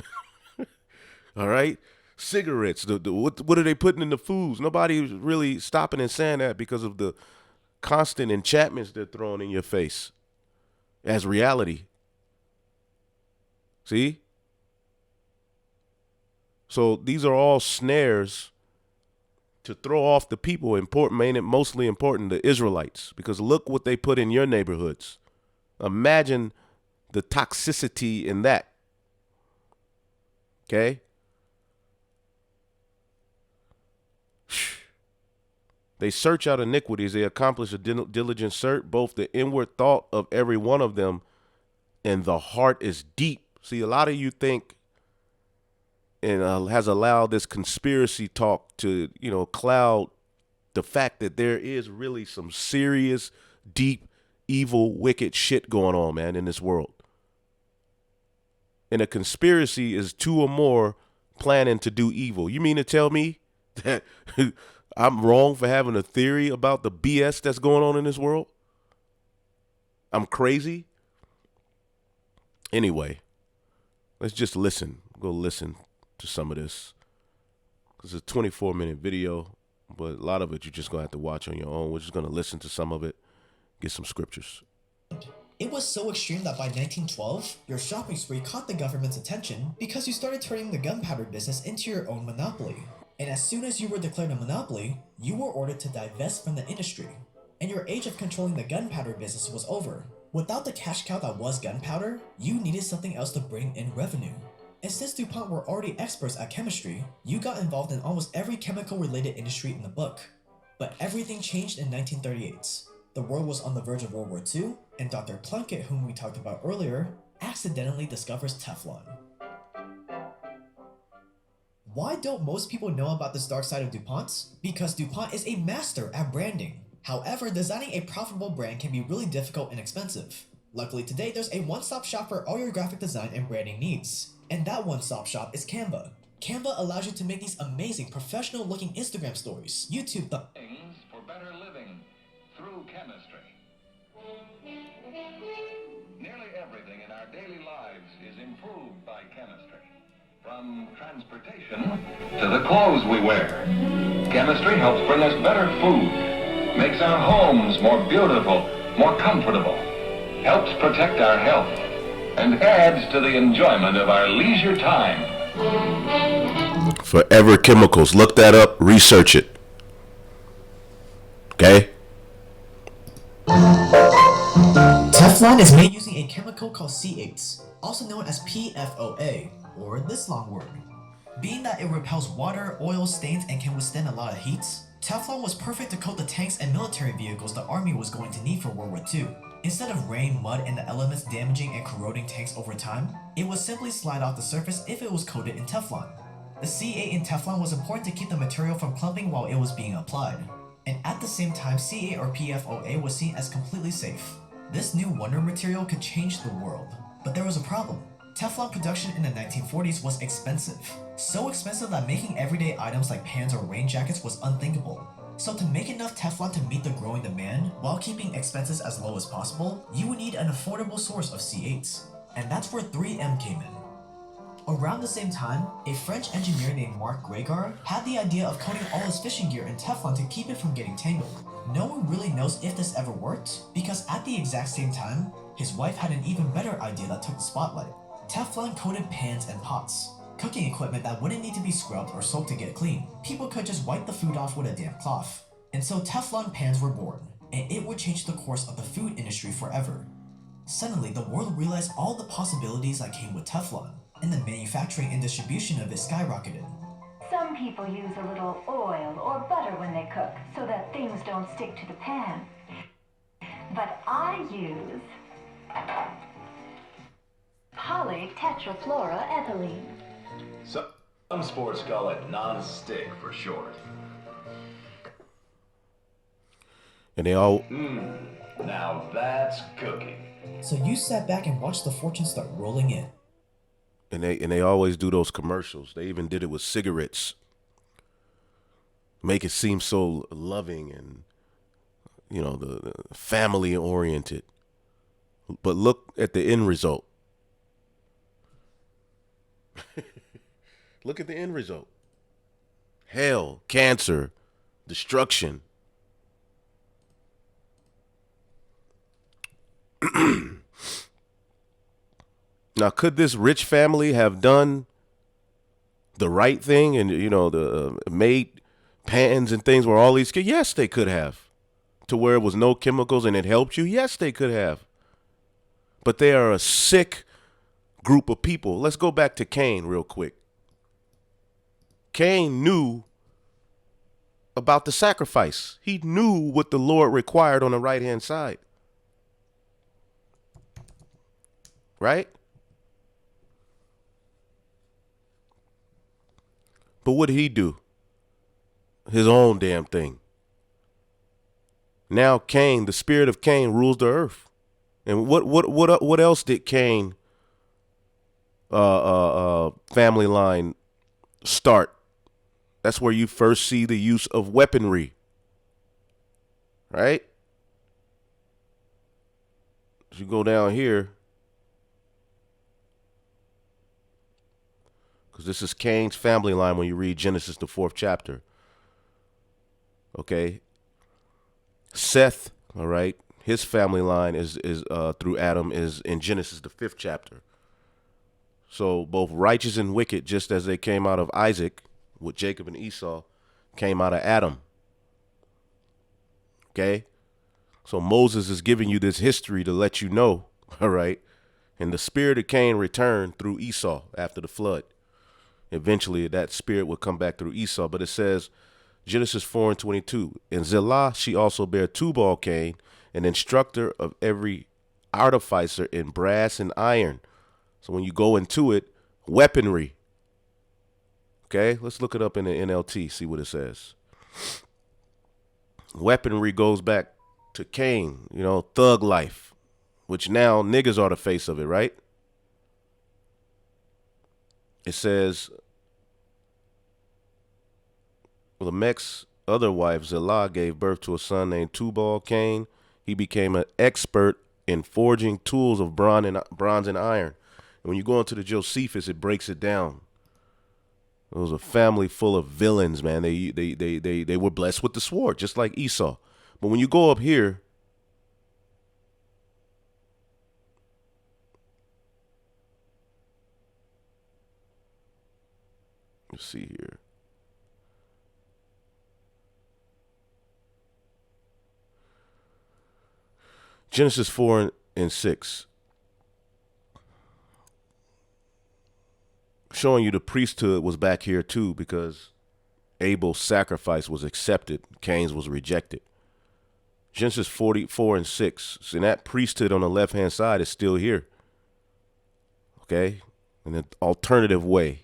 All right? Cigarettes. What are they putting in the foods? Nobody's really stopping and saying that because of the constant enchantments they're throwing in your face as reality. See? So these are all snares to throw off the people, mostly important, the Israelites, because look what they put in your neighborhoods. Imagine the toxicity in that. Okay? They search out iniquities. They accomplish a diligent search, both the inward thought of every one of them and the heart is deep. See, a lot of you think and has allowed this conspiracy talk to, cloud the fact that there is really some serious, deep, evil, wicked shit going on, man, in this world. And a conspiracy is two or more planning to do evil. You mean to tell me that I'm wrong for having a theory about the BS that's going on in this world? I'm crazy? Anyway, let's just listen. Go listen to some of this. It's a 24-minute video, but a lot of it you're just going to have to watch on your own. We're just going to listen to some of it, get some scriptures. It was so extreme that by 1912, your shopping spree caught the government's attention because you started turning the gunpowder business into your own monopoly. And as soon as you were declared a monopoly, you were ordered to divest from the industry. And your age of controlling the gunpowder business was over. Without the cash cow that was gunpowder, you needed something else to bring in revenue. And since DuPont were already experts at chemistry, you got involved in almost every chemical-related industry in the book. But everything changed in 1938. The world was on the verge of World War II, and Dr. Plunkett, whom we talked about earlier, accidentally discovers Teflon. Why don't most people know about this dark side of DuPont? Because DuPont is a master at branding. However, designing a profitable brand can be really difficult and expensive. Luckily today, there's a one-stop shop for all your graphic design and branding needs. And that one-stop shop is Canva. Canva allows you to make these amazing professional-looking Instagram stories, YouTube Things for better living through chemistry. Nearly everything in our daily lives is improved by chemistry. From transportation to the clothes we wear. Chemistry helps bring us better food, makes our homes more beautiful, more comfortable, helps protect our health, and adds to the enjoyment of our leisure time. Forever Chemicals. Look that up. Research it. Okay? Teflon is made using a chemical called C8, also known as PFOA, or this long word. Being that it repels water, oil, stains, and can withstand a lot of heat, Teflon was perfect to coat the tanks and military vehicles the army was going to need for World War II. Instead of rain, mud, and the elements damaging and corroding tanks over time, it would simply slide off the surface if it was coated in Teflon. The C8 in Teflon was important to keep the material from clumping while it was being applied. And at the same time, C8 or PFOA was seen as completely safe. This new wonder material could change the world. But there was a problem. Teflon production in the 1940s was expensive. So expensive that making everyday items like pans or rain jackets was unthinkable. So to make enough Teflon to meet the growing demand, while keeping expenses as low as possible, you would need an affordable source of C8s. And that's where 3M came in. Around the same time, a French engineer named Marc Gregar had the idea of coating all his fishing gear in Teflon to keep it from getting tangled. No one really knows if this ever worked, because at the exact same time, his wife had an even better idea that took the spotlight. Teflon coated pans and pots. Cooking equipment that wouldn't need to be scrubbed or soaked to get clean. People could just wipe the food off with a damp cloth. And so Teflon pans were born, and it would change the course of the food industry forever. Suddenly, the world realized all the possibilities that came with Teflon, and the manufacturing and distribution of it skyrocketed. Some people use a little oil or butter when they cook so that things don't stick to the pan. But I use polytetrafluoroethylene. Some sports call it non-stick for short. And they all... Now that's cooking. So you sat back and watched the fortunes start rolling in. And they always do those commercials. They even did it with cigarettes. Make it seem so loving and, you know, the family oriented. But look at the end result. Look at the end result. Hell, cancer, destruction. Now, could this rich family have done the right thing and, you know, made pans and things where all these kids? Yes, they could have. To where it was no chemicals and it helped you? Yes, they could have. But they are a sick group of people. Let's go back to Cain real quick. Cain knew about the sacrifice. He knew what the Lord required on the right-hand side. Right? But what did he do? His own damn thing. Now Cain, the spirit of Cain, rules the earth. And what else did Cain family line start? That's where you first see the use of weaponry. Right? As you go down here, because this is Cain's family line when you read Genesis, the 4th chapter. Okay. Seth, all right, his family line is through Adam is in Genesis, the 5th chapter. So both righteous and wicked, just as they came out of Isaac with Jacob and Esau, came out of Adam. Okay. So Moses is giving you this history to let you know, all right, and the spirit of Cain returned through Esau after the flood. Eventually, that spirit would come back through Esau. But it says, Genesis 4:22, in Zillah she also bare Tubal Cain, an instructor of every artificer in brass and iron. So when you go into it, weaponry. Okay, let's look it up in the NLT, see what it says. Weaponry goes back to Cain, you know, thug life, which now niggas are the face of it, right? It says, Lamech's other wife, Zillah, gave birth to a son named Tubal Cain. He became an expert in forging tools of bronze and iron. And when you go into the Josephus, it breaks it down. It was a family full of villains, man. They were blessed with the sword, just like Esau. But when you go up here, let's see here. Genesis 4 and 6. Showing you the priesthood was back here too, because Abel's sacrifice was accepted, Cain's was rejected. Genesis 44 and 6. So that priesthood on the left-hand side is still here. Okay? In an alternative way.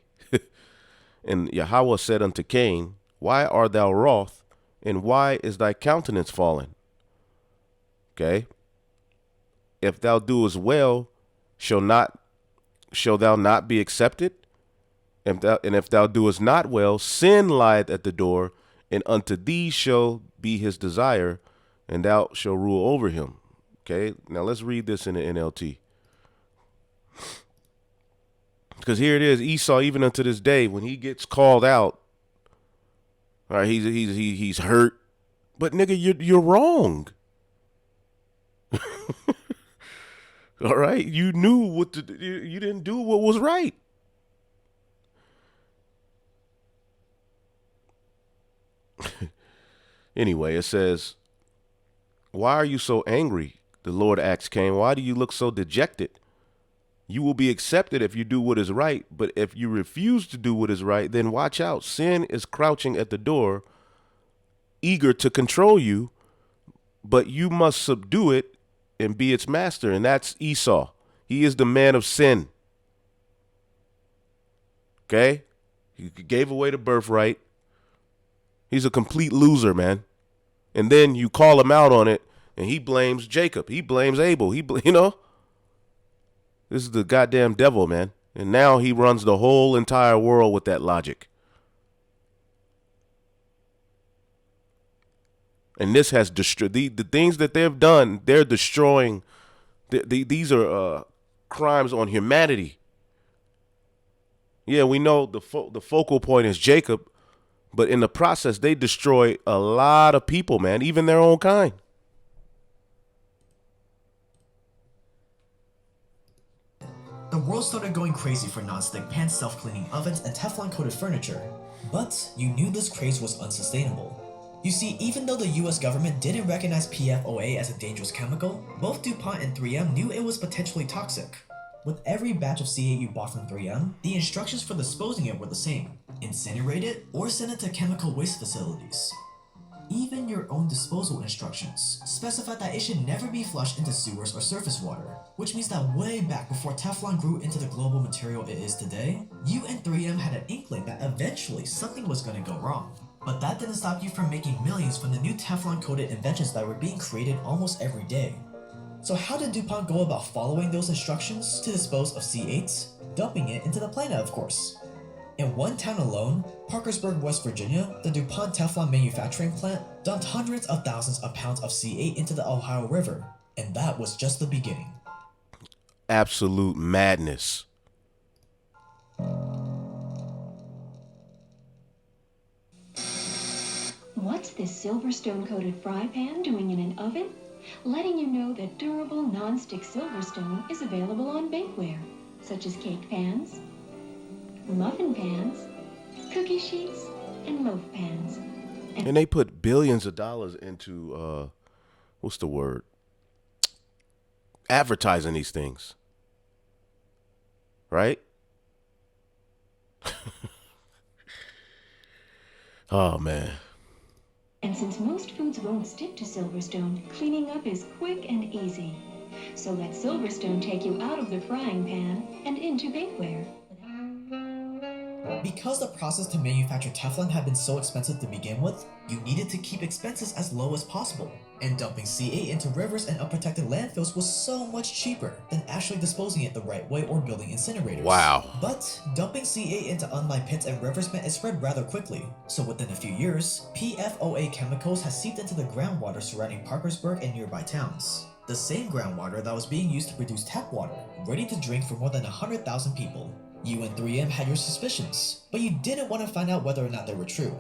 And Yahweh said unto Cain, why art thou wroth, and why is thy countenance fallen? Okay? If thou doest well, shall thou not be accepted? And if thou doest not well, sin lieth at the door, and unto thee shall be his desire, and thou shalt rule over him. Okay, now let's read this in the NLT. Because here it is, Esau, even unto this day, when he gets called out, all right, he's hurt, but nigga, you're wrong. All right, you knew what you didn't do what was right. Anyway, it says, why are you so angry? The Lord asked Cain, why do you look so dejected? You will be accepted if you do what is right, but if you refuse to do what is right, then watch out. Sin is crouching at the door, eager to control you, but you must subdue it and be its master, and that's Esau. He is the man of sin. Okay? He gave away the birthright. He's a complete loser, man. And then you call him out on it, and he blames Jacob. He blames Abel. This is the goddamn devil, man. And now he runs the whole entire world with that logic. And this has destroyed the things that they've done. They're destroying. These are crimes on humanity. Yeah, we know the focal point is Jacob. But in the process, they destroy a lot of people, man, even their own kind. The world started going crazy for non-stick pans, self-cleaning ovens, and Teflon-coated furniture. But you knew this craze was unsustainable. You see, even though the US government didn't recognize PFOA as a dangerous chemical, both DuPont and 3M knew it was potentially toxic. With every batch of C8 you bought from 3M, the instructions for disposing it were the same. Incinerate it or send it to chemical waste facilities. Even your own disposal instructions specify that it should never be flushed into sewers or surface water, which means that way back before Teflon grew into the global material it is today, you and 3M had an inkling that eventually something was going to go wrong. But that didn't stop you from making millions from the new Teflon-coated inventions that were being created almost every day. So how did DuPont go about following those instructions to dispose of C8s? Dumping it into the planet, of course. In one town alone, Parkersburg, West Virginia, the DuPont Teflon manufacturing plant dumped hundreds of thousands of pounds of C8 into the Ohio River, and that was just the beginning. Absolute madness. What's this Silverstone-coated fry pan doing in an oven? Letting you know that durable non-stick Silverstone is available on bakeware, such as cake pans, muffin pans, cookie sheets, and loaf pans. And they put billions of dollars into, what's the word? Advertising these things. Right? Oh, man. And since most foods won't stick to Silverstone, cleaning up is quick and easy. So let Silverstone take you out of the frying pan and into bakeware. Because the process to manufacture Teflon had been so expensive to begin with, you needed to keep expenses as low as possible. And dumping C8 into rivers and unprotected landfills was so much cheaper than actually disposing it the right way or building incinerators. Wow. But dumping C8 into unlined pits and rivers meant it spread rather quickly. So within a few years, PFOA chemicals had seeped into the groundwater surrounding Parkersburg and nearby towns. The same groundwater that was being used to produce tap water, ready to drink for more than 100,000 people. You and 3M had your suspicions, but you didn't want to find out whether or not they were true.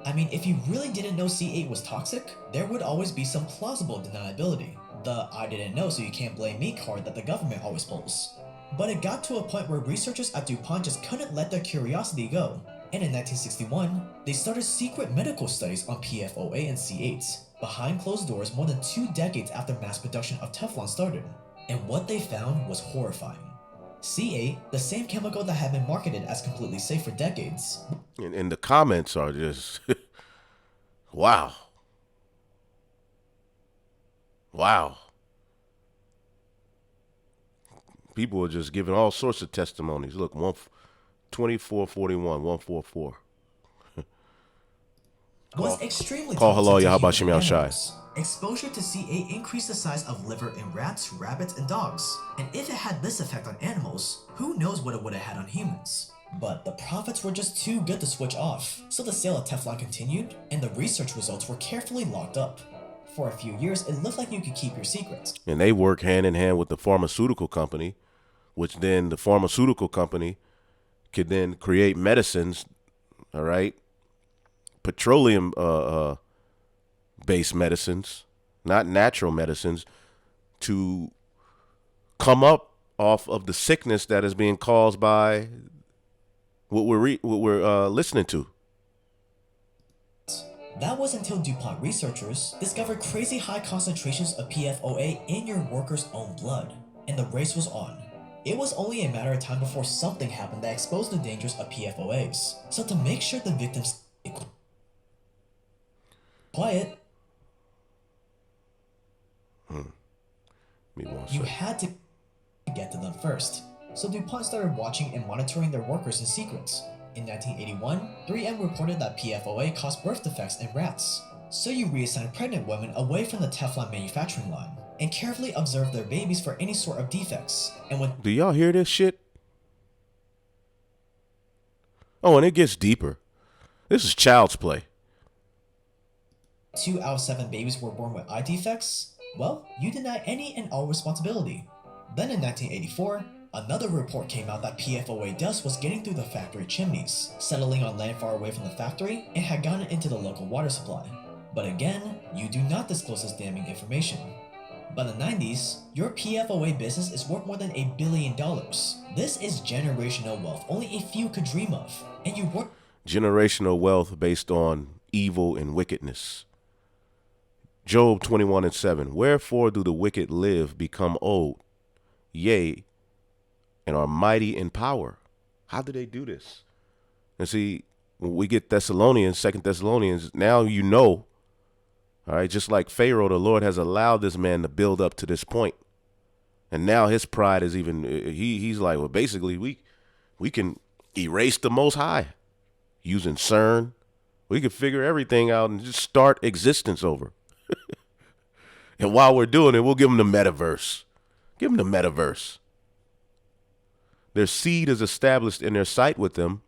I mean, if you really didn't know C8 was toxic, there would always be some plausible deniability. The I didn't know so you can't blame me card that the government always pulls. But it got to a point where researchers at Dupont just couldn't let their curiosity go. And in 1961, they started secret medical studies on PFOA and C8, behind closed doors more than 2 decades after mass production of Teflon started. And what they found was horrifying. C8, the same chemical that had been marketed as completely safe for decades. And the comments are just, wow. Wow. People are just giving all sorts of testimonies. Look, 2441, 144. Was extremely call toxic hello, to Yahaba human Shimei Shai. animals. Exposure to C8 increased the size of liver in rats, rabbits, and dogs. And if it had this effect on animals, who knows what it would have had on humans. But the profits were just too good to switch off, so the sale of Teflon continued, and the research results were carefully locked up. For a few years, it looked like you could keep your secrets. And they work hand in hand with the pharmaceutical company, which then the pharmaceutical company could then create medicines, all right? Petroleum based medicines, not natural medicines, to come up off of the sickness that is being caused by what we're listening to. That was until DuPont researchers discovered crazy high concentrations of PFOA in your workers' own blood, and the race was on. It was only a matter of time before something happened that exposed the dangers of PFOAs. So to make sure the victims stay quiet, you had to get to them first. So DuPont started watching and monitoring their workers in secret. In 1981, 3M reported that PFOA caused birth defects in rats. So you reassigned pregnant women away from the Teflon manufacturing line and carefully observed their babies for any sort of defects. And when Do y'all hear this shit? Oh, and it gets deeper. This is child's play. 2 out of 7 babies were born with eye defects, well, you deny any and all responsibility. Then in 1984, another report came out that PFOA dust was getting through the factory chimneys, settling on land far away from the factory, and had gotten into the local water supply. But again, you do not disclose this damning information. By the 90s, your PFOA business is worth more than $1 billion. This is generational wealth only a few could dream of, and you work Generational wealth based on evil and wickedness. Job 21:7. Wherefore do the wicked live, become old, yea, and are mighty in power? How do they do this? And see, when we get Thessalonians, 2 Thessalonians, now you know, all right, just like Pharaoh, the Lord has allowed this man to build up to this point. And now his pride is even, he's like, well, basically, we can erase the Most High using CERN. We can figure everything out and just start existence over. And while we're doing it, we'll give them the metaverse. Give them the metaverse. Their seed is established in their sight with them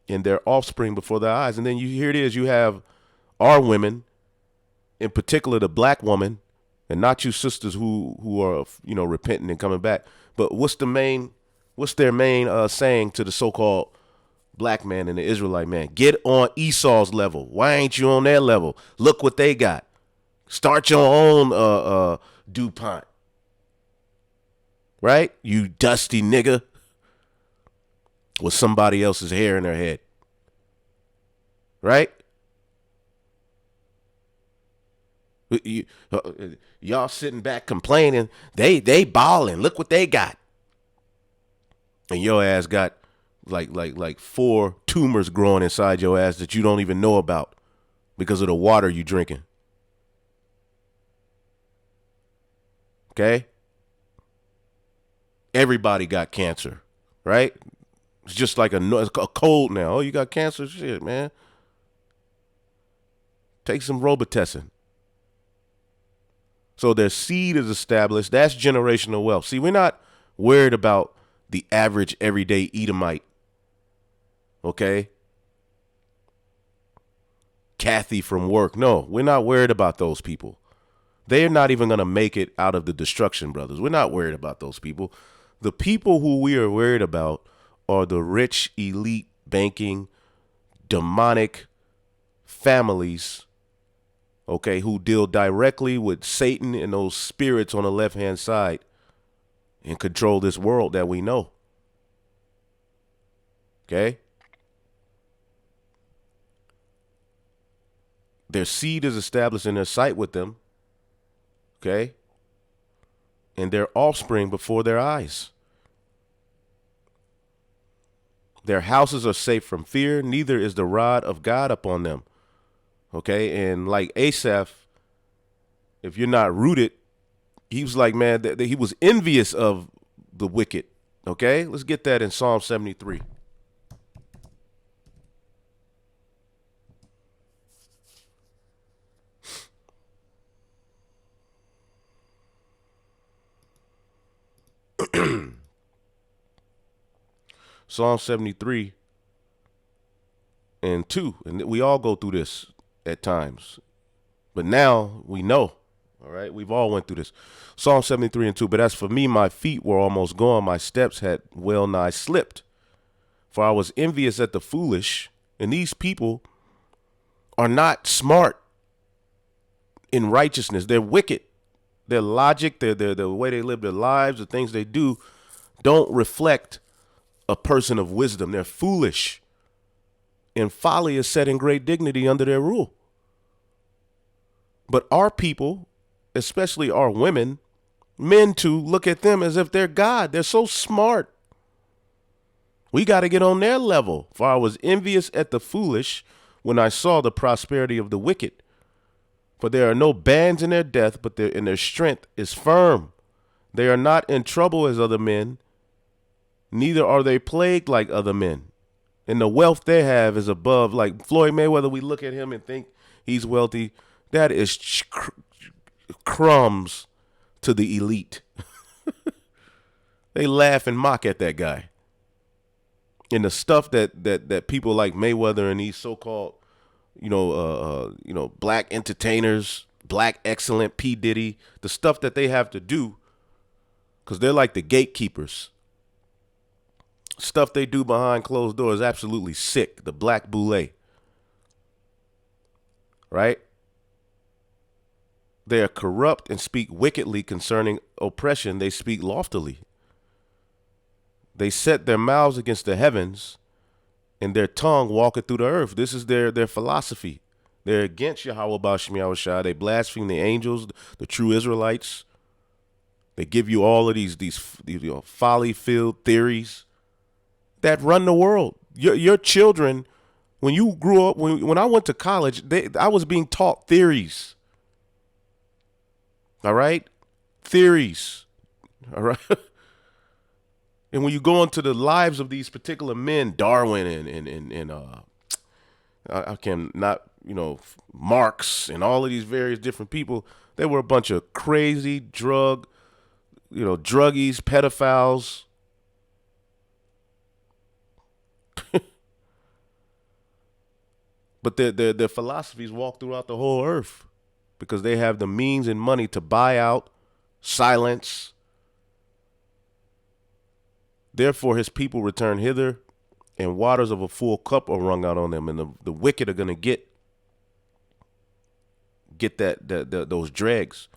and their offspring before their eyes. And then here it is, you have our women, in particular the black woman, and not you sisters who are, repenting and coming back. But what's their main saying to the so-called black man and the Israelite man? Get on Esau's level. Why ain't you on their level? Look what they got. Start your own DuPont. Right? You dusty nigga. With somebody else's hair in their head. Right? Y'all sitting back complaining. They balling. Look what they got. And your ass got like 4 tumors growing inside your ass that you don't even know about because of the water you drinking. Okay? Everybody got cancer, right? It's just like a cold now. Oh, you got cancer? Shit, man. Take some Robitussin. So their seed is established. That's generational wealth. See, we're not worried about the average everyday Edomite. Okay? Kathy from work. No, we're not worried about those people. They're not even going to make it out of the destruction, brothers. We're not worried about those people. The people who we are worried about are the rich, elite, banking, demonic families, okay, who deal directly with Satan and those spirits on the left-hand side and control this world that we know. Okay? Their seed is established in their sight with them. Okay? And their offspring before their eyes. Their houses are safe from fear, neither is the rod of God upon them. Okay? And like Asaph, if you're not rooted, he was like, man, that he was envious of the wicked. Okay? Let's get that in Psalm 73. Psalm 73 and 2. And we all go through this at times. But now we know. All right. We've all went through this. Psalm 73 and 2. But as for me, my feet were almost gone. My steps had well nigh slipped. For I was envious at the foolish. And these people are not smart in righteousness. They're wicked. Their logic, the way they live their lives, the things they do don't reflect a person of wisdom. They're foolish. And folly is set in great dignity under their rule. But our people, especially our women, men too, look at them as if they're God. They're so smart. We got to get on their level. For I was envious at the foolish when I saw the prosperity of the wicked. For there are no bands in their death, but in their strength is firm. They are not in trouble as other men, neither are they plagued like other men. And the wealth they have is above, like Floyd Mayweather, we look at him and think he's wealthy. That is crumbs to the elite. They laugh and mock at that guy. And the stuff that people like Mayweather and these so-called, black entertainers, black excellent P. Diddy, the stuff that they have to do, because they're like the gatekeepers. Stuff they do behind closed doors is absolutely sick. The black boule. Right? They are corrupt and speak wickedly concerning oppression. They speak loftily. They set their mouths against the heavens, and their tongue walketh through the earth. This is their philosophy. They're against Yahweh Bashim Yahushua. They blaspheme the angels, the true Israelites. They give you all of these folly-filled theories that run the world. Your children, when you grew up, when I went to college, I was being taught theories. All right? Theories. All right? And when you go into the lives of these particular men, Darwin and I can not, Marx and all of these various different people, they were a bunch of crazy druggies, pedophiles. But their philosophies walk throughout the whole earth because they have the means and money to buy out, silence. Therefore, his people return hither, and waters of a full cup are wrung out on them, and the wicked are going to get those dregs.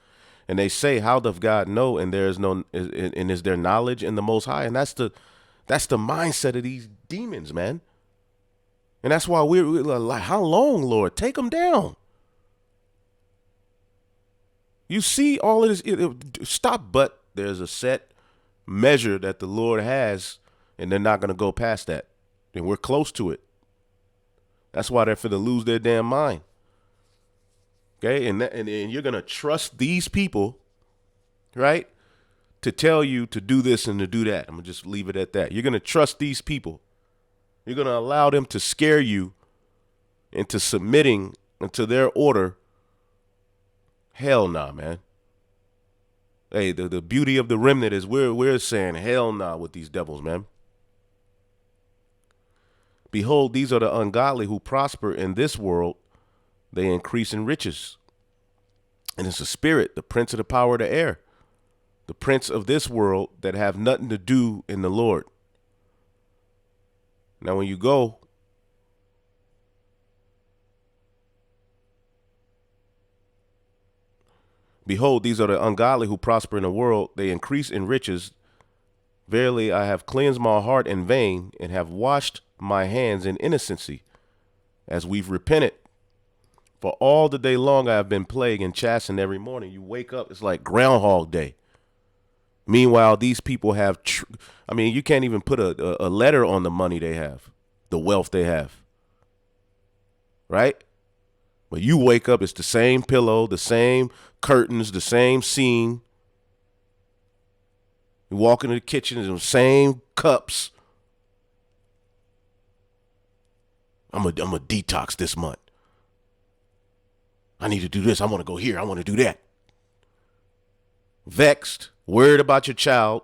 And they say, "How doth God know?" And there is no, and is there knowledge in the Most High? And that's the mindset of these demons, man. And that's why we're like, how long, Lord? Take them down. You see all of this. Stop, but there's a set measure that the Lord has, and they're not going to go past that. And we're close to it. That's why they're finna lose their damn mind. Okay, and you're going to trust these people, right, to tell you to do this and to do that. I'm going to just leave it at that. You're going to trust these people. You're going to allow them to scare you into submitting into their order. Hell nah, man. Hey, the beauty of the remnant is we're saying hell nah with these devils, man. Behold, these are the ungodly who prosper in this world. They increase in riches. And it's a spirit, the prince of the power of the air, the prince of this world that have nothing to do in the Lord. Now, when you go, behold, these are the ungodly who prosper in the world. They increase in riches. Verily, I have cleansed my heart in vain and have washed my hands in innocency, as we've repented. For all the day long I have been plagued and chastened every morning. You wake up, it's like Groundhog Day. Meanwhile, these people have, you can't even put a letter on the money they have, the wealth they have. Right? But you wake up, it's the same pillow, the same curtains, the same scene. You walk into the kitchen, it's the same cups. I'm a detox this month. I need to do this. I want to go here. I want to do that. Vexed, worried about your child.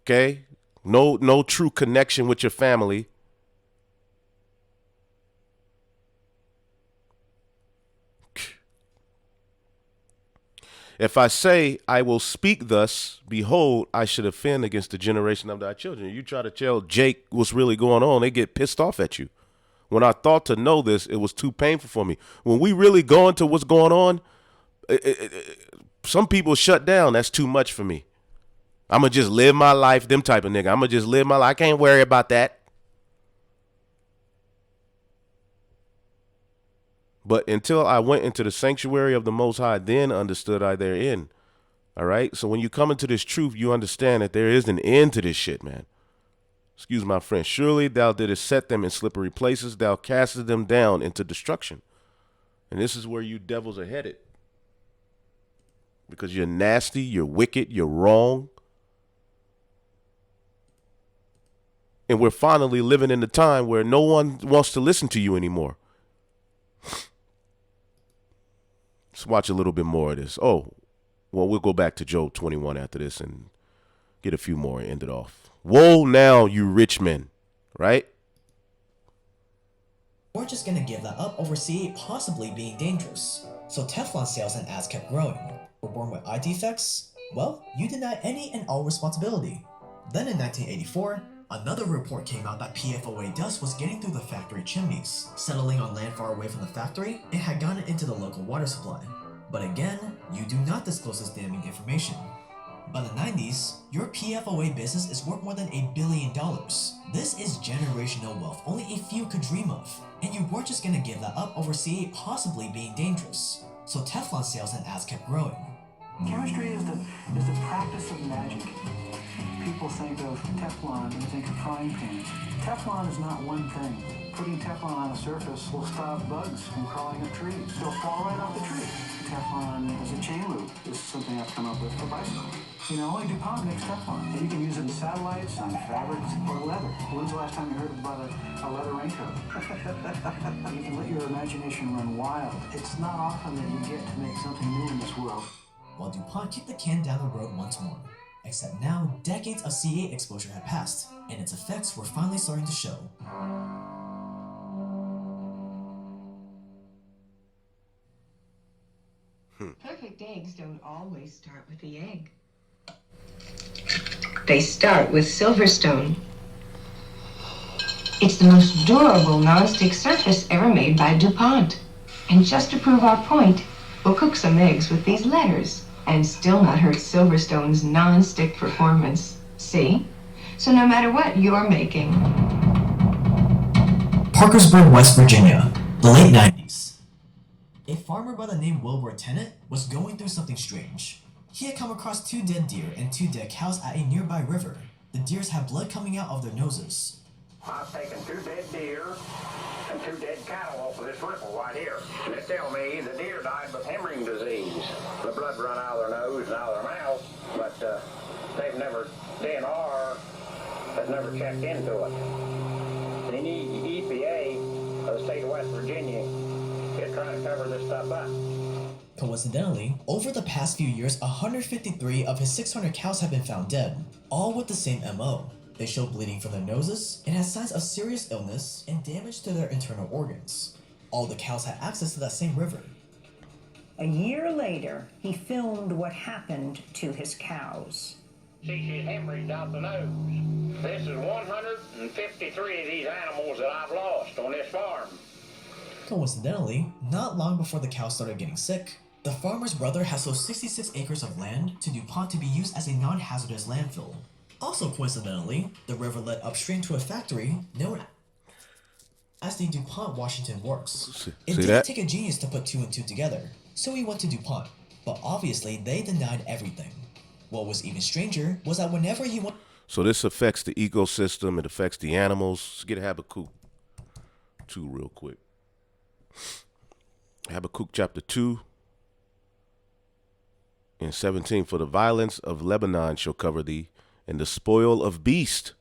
Okay? No true connection with your family. If I say I will speak thus, behold, I should offend against the generation of thy children. You try to tell Jake what's really going on, they get pissed off at you. When I thought to know this, it was too painful for me. When we really go into what's going on, some people shut down. That's too much for me. I'm going to just live my life, them type of nigga. I'm going to just live my life. I can't worry about that. But until I went into the sanctuary of the Most High, then understood I therein. All right? So when you come into this truth, you understand that there is an end to this shit, man. Excuse my French. Surely thou didst set them in slippery places. Thou castest them down into destruction. And this is where you devils are headed. Because you're nasty, you're wicked, you're wrong. And we're finally living in the time where no one wants to listen to you anymore. Let's watch a little bit more of this. Oh, well, we'll go back to Job 21 after this and get a few more and end it off. Woe now, you rich men, right? We're just gonna give that up over C8 possibly being dangerous. So Teflon sales and ads kept growing. We're born with eye defects? Well, you deny any and all responsibility. Then in 1984, another report came out that PFOA dust was getting through the factory chimneys. Settling on land far away from the factory, it had gotten into the local water supply. But again, you do not disclose this damning information. By the 90s, your PFOA business is worth more than $1 billion. This is generational wealth only a few could dream of. And you weren't just gonna give that up over C8 possibly being dangerous. So Teflon sales and ads kept growing. Chemistry is the practice of magic. People think of Teflon and think of frying pans. Teflon is not one thing. Putting Teflon on a surface will stop bugs from crawling up trees. They'll fall right off the tree. Teflon as a chain loop is something I've come up with for bicycles. You know, only Dupont makes Teflon. And you can use it in satellites, on fabrics, or leather. When's the last time you heard about a leather raincoat? You can let your imagination run wild. It's not often that you get to make something new in this world. While Dupont kicked the can down the road once more. Except now, decades of C8 exposure had passed, and its effects were finally starting to show. Perfect eggs don't always start with the egg. They start with Silverstone. It's the most durable nonstick surface ever made by DuPont. And just to prove our point, we'll cook some eggs with these letters and still not hurt Silverstone's non-stick performance. See? So no matter what you're making. Parkersburg, West Virginia, the late 90s. A farmer by the name Wilbur Tennant was going through something strange. He had come across 2 dead deer and 2 dead cows at a nearby river. The deers had blood coming out of their noses. I've taken 2 dead deer and 2 dead cattle off of this ripple right here. They tell me the deer died with hemorrhaging disease. The blood run out of their nose and out of their mouth, but they've never, DNR has never checked into it. The EPA of the state of West Virginia is trying to cover this stuff up. Coincidentally, over the past few years, 153 of his 600 cows have been found dead, all with the same MO. They show bleeding from their noses and had signs of serious illness and damage to their internal organs. All the cows had access to that same river. A year later, he filmed what happened to his cows. See, she's hemorrhaged out the nose. This is 153 of these animals that I've lost on this farm. Coincidentally, not long before the cow started getting sick, the farmer's brother has sold 66 acres of land to Dupont to be used as a non-hazardous landfill. Also coincidentally, the river led upstream to a factory known as the Dupont Washington Works. It didn't take a genius to put 2 and 2 together, so he went to Dupont, but obviously they denied everything. What was even stranger was that whenever he went... So this affects the ecosystem, it affects the animals. Let's get Habakkuk 2 real quick. Habakkuk chapter 2 and 17. For the violence of Lebanon shall cover thee, and the spoil of beast,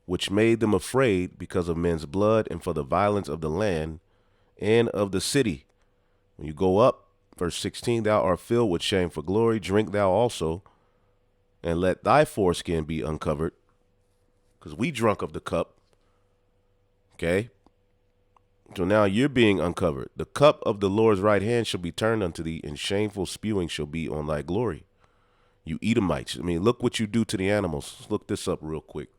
which made them afraid because of men's blood, and for the violence of the land and of the city. When you go up, verse 16, thou art filled with shame for glory, drink thou also, and let thy foreskin be uncovered, because we drunk of the cup. Okay? So now you're being uncovered. The cup of the Lord's right hand shall be turned unto thee, and shameful spewing shall be on thy glory. You Edomites. I mean, look what you do to the animals. Let's look this up real quick.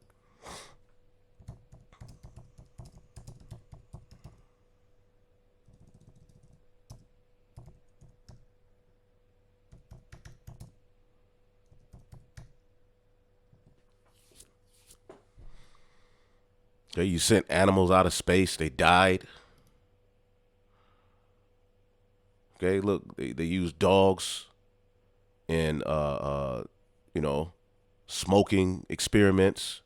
Okay, you sent animals out of space. They died. Okay, look, they use dogs in, smoking experiments.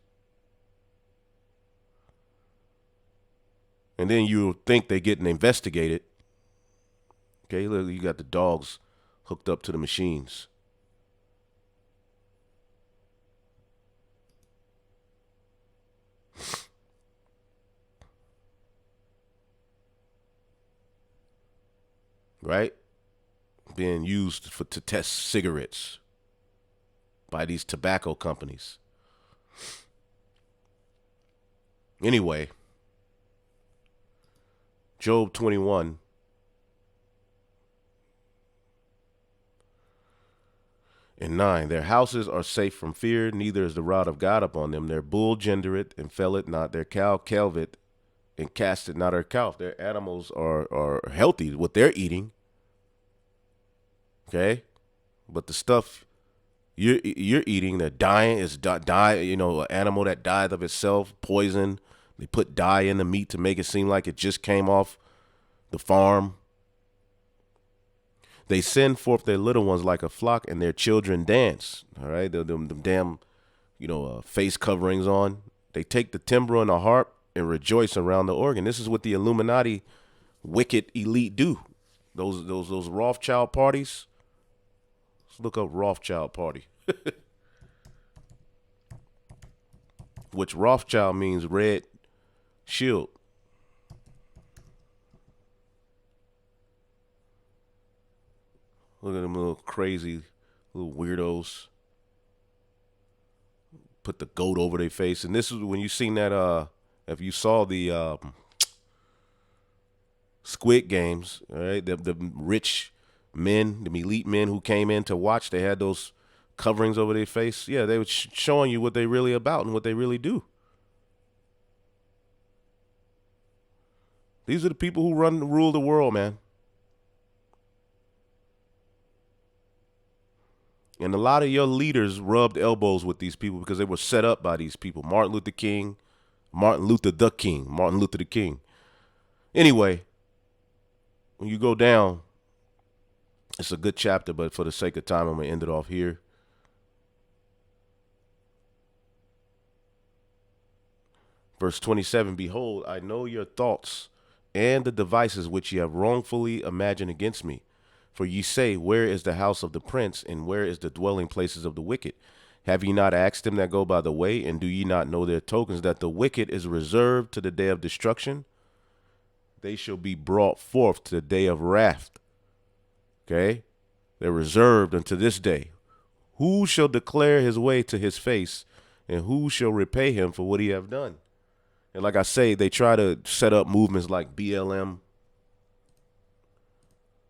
And then you think they're getting investigated. Okay, look, you got the dogs hooked up to the machines. Right? Being used to test cigarettes by these tobacco companies. Anyway, Job 21. And 9, their houses are safe from fear, neither is the rod of God upon them. Their bull gendereth and felleth not, their cow calveth and casteth not her calf. Their animals are healthy, what they're eating. Okay? But the stuff you're eating, they're dying, is an animal that died of itself, poison. They put dye in the meat to make it seem like it just came off the farm. They send forth their little ones like a flock, and their children dance. All right, them damn, face coverings on. They take the timbrel and the harp and rejoice around the organ. This is what the Illuminati, wicked elite do. Those Rothschild parties. Let's look up Rothschild party. Which Rothschild means red shield. Look at them little crazy little weirdos. Put the goat over their face. And this is when you seen that, if you saw the Squid Games, all right, the rich men, the elite men who came in to watch, they had those coverings over their face. Yeah, they were showing you what they really about and what they really do. These are the people who rule the world, man. And a lot of your leaders rubbed elbows with these people because they were set up by these people. Martin Luther the King. Anyway, when you go down, it's a good chapter, but for the sake of time, I'm going to end it off here. Verse 27, behold, I know your thoughts and the devices which ye have wrongfully imagined against me. For ye say, where is the house of the prince, and where is the dwelling places of the wicked? Have ye not asked them that go by the way, and do ye not know their tokens, that the wicked is reserved to the day of destruction? They shall be brought forth to the day of wrath. Okay? They're reserved unto this day. Who shall declare his way to his face, and who shall repay him for what he have done? And like I say, they try to set up movements like BLM,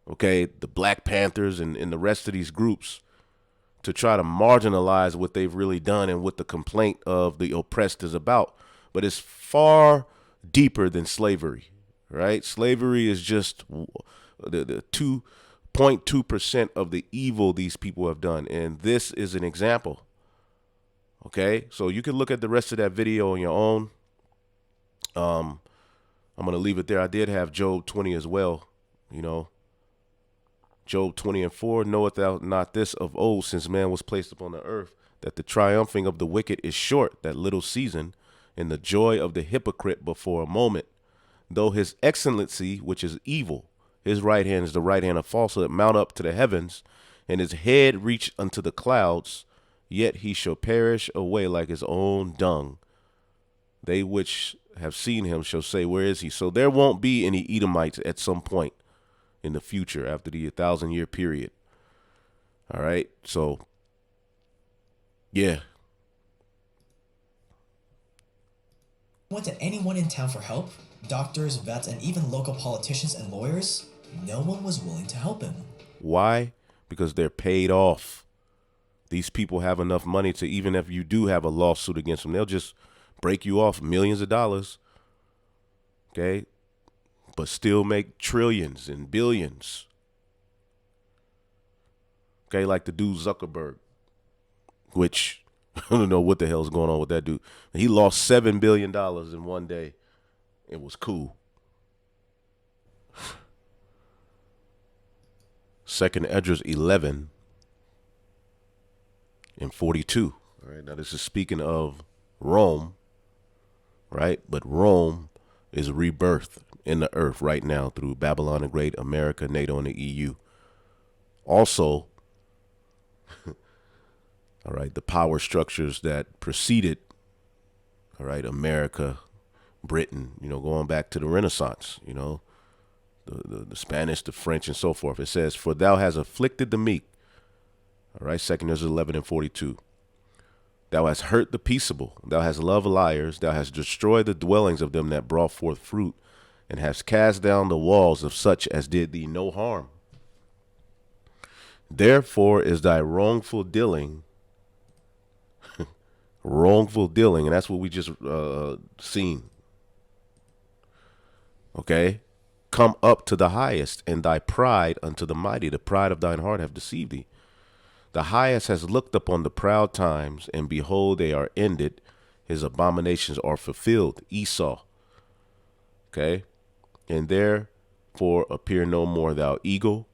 okay, the Black Panthers and the rest of these groups to try to marginalize what they've really done and what the complaint of the oppressed is about. But it's far deeper than slavery, right? Slavery is just the 2.2% of the evil these people have done. And this is an example. Okay, so you can look at the rest of that video on your own. I'm going to leave it there. I did have Job 20 as well, you know. Job 20:4, knoweth thou not this of old, since man was placed upon the earth, that the triumphing of the wicked is short, that little season, and the joy of the hypocrite but for a moment. Though his excellency, which is evil, his right hand is the right hand of falsehood, mount up to the heavens, and his head reach unto the clouds, yet he shall perish away like his own dung. They which have seen him shall say, where is he? So there won't be any Edomites at some point in the future after the 1,000-year period. All right. So, yeah. Went to anyone in town for help, doctors, vets, and even local politicians and lawyers. No one was willing to help him. Why? Because they're paid off. These people have enough money to, even if you do have a lawsuit against them, they'll just break you off millions of dollars. Okay. But still make trillions and billions. Okay, like the dude Zuckerberg, which I don't know what the hell's going on with that dude. He lost $7 billion in one day. It was cool. Second Esdras 11:42. All right, now this is speaking of Rome, right? But Rome is rebirthed in the earth right now through Babylon the Great, America, NATO, and the EU. Also, all right, the power structures that preceded, all right, America, Britain, you know, going back to the Renaissance, you know, the Spanish, the French, and so forth. It says, for thou hast afflicted the meek, all right, 2 Esdras 11:42. Thou hast hurt the peaceable, thou hast loved liars, thou hast destroyed the dwellings of them that brought forth fruit, and hast cast down the walls of such as did thee no harm. Therefore is thy wrongful dealing, and that's what we just seen. Okay, come up to the highest, and thy pride unto the mighty. The pride of thine heart have deceived thee. The highest has looked upon the proud times, and behold, they are ended. His abominations are fulfilled. Esau. Okay. And therefore appear no more thou eagle,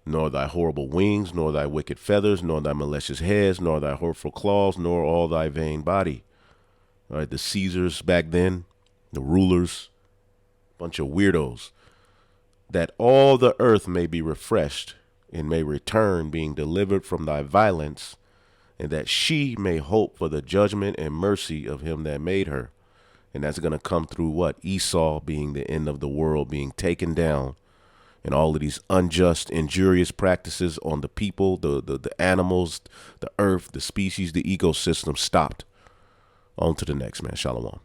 nor thy horrible wings, nor thy wicked feathers, nor thy malicious heads, nor thy hurtful claws, nor all thy vain body. All right, the Caesars back then, the rulers, bunch of weirdos, that all the earth may be refreshed and may return, being delivered from thy violence, and that she may hope for the judgment and mercy of him that made her. And that's going to come through what? Esau being the end of the world, being taken down, and all of these unjust, injurious practices on the people, the animals, the earth, the species, the ecosystem stopped. On to the next, man. Shalom.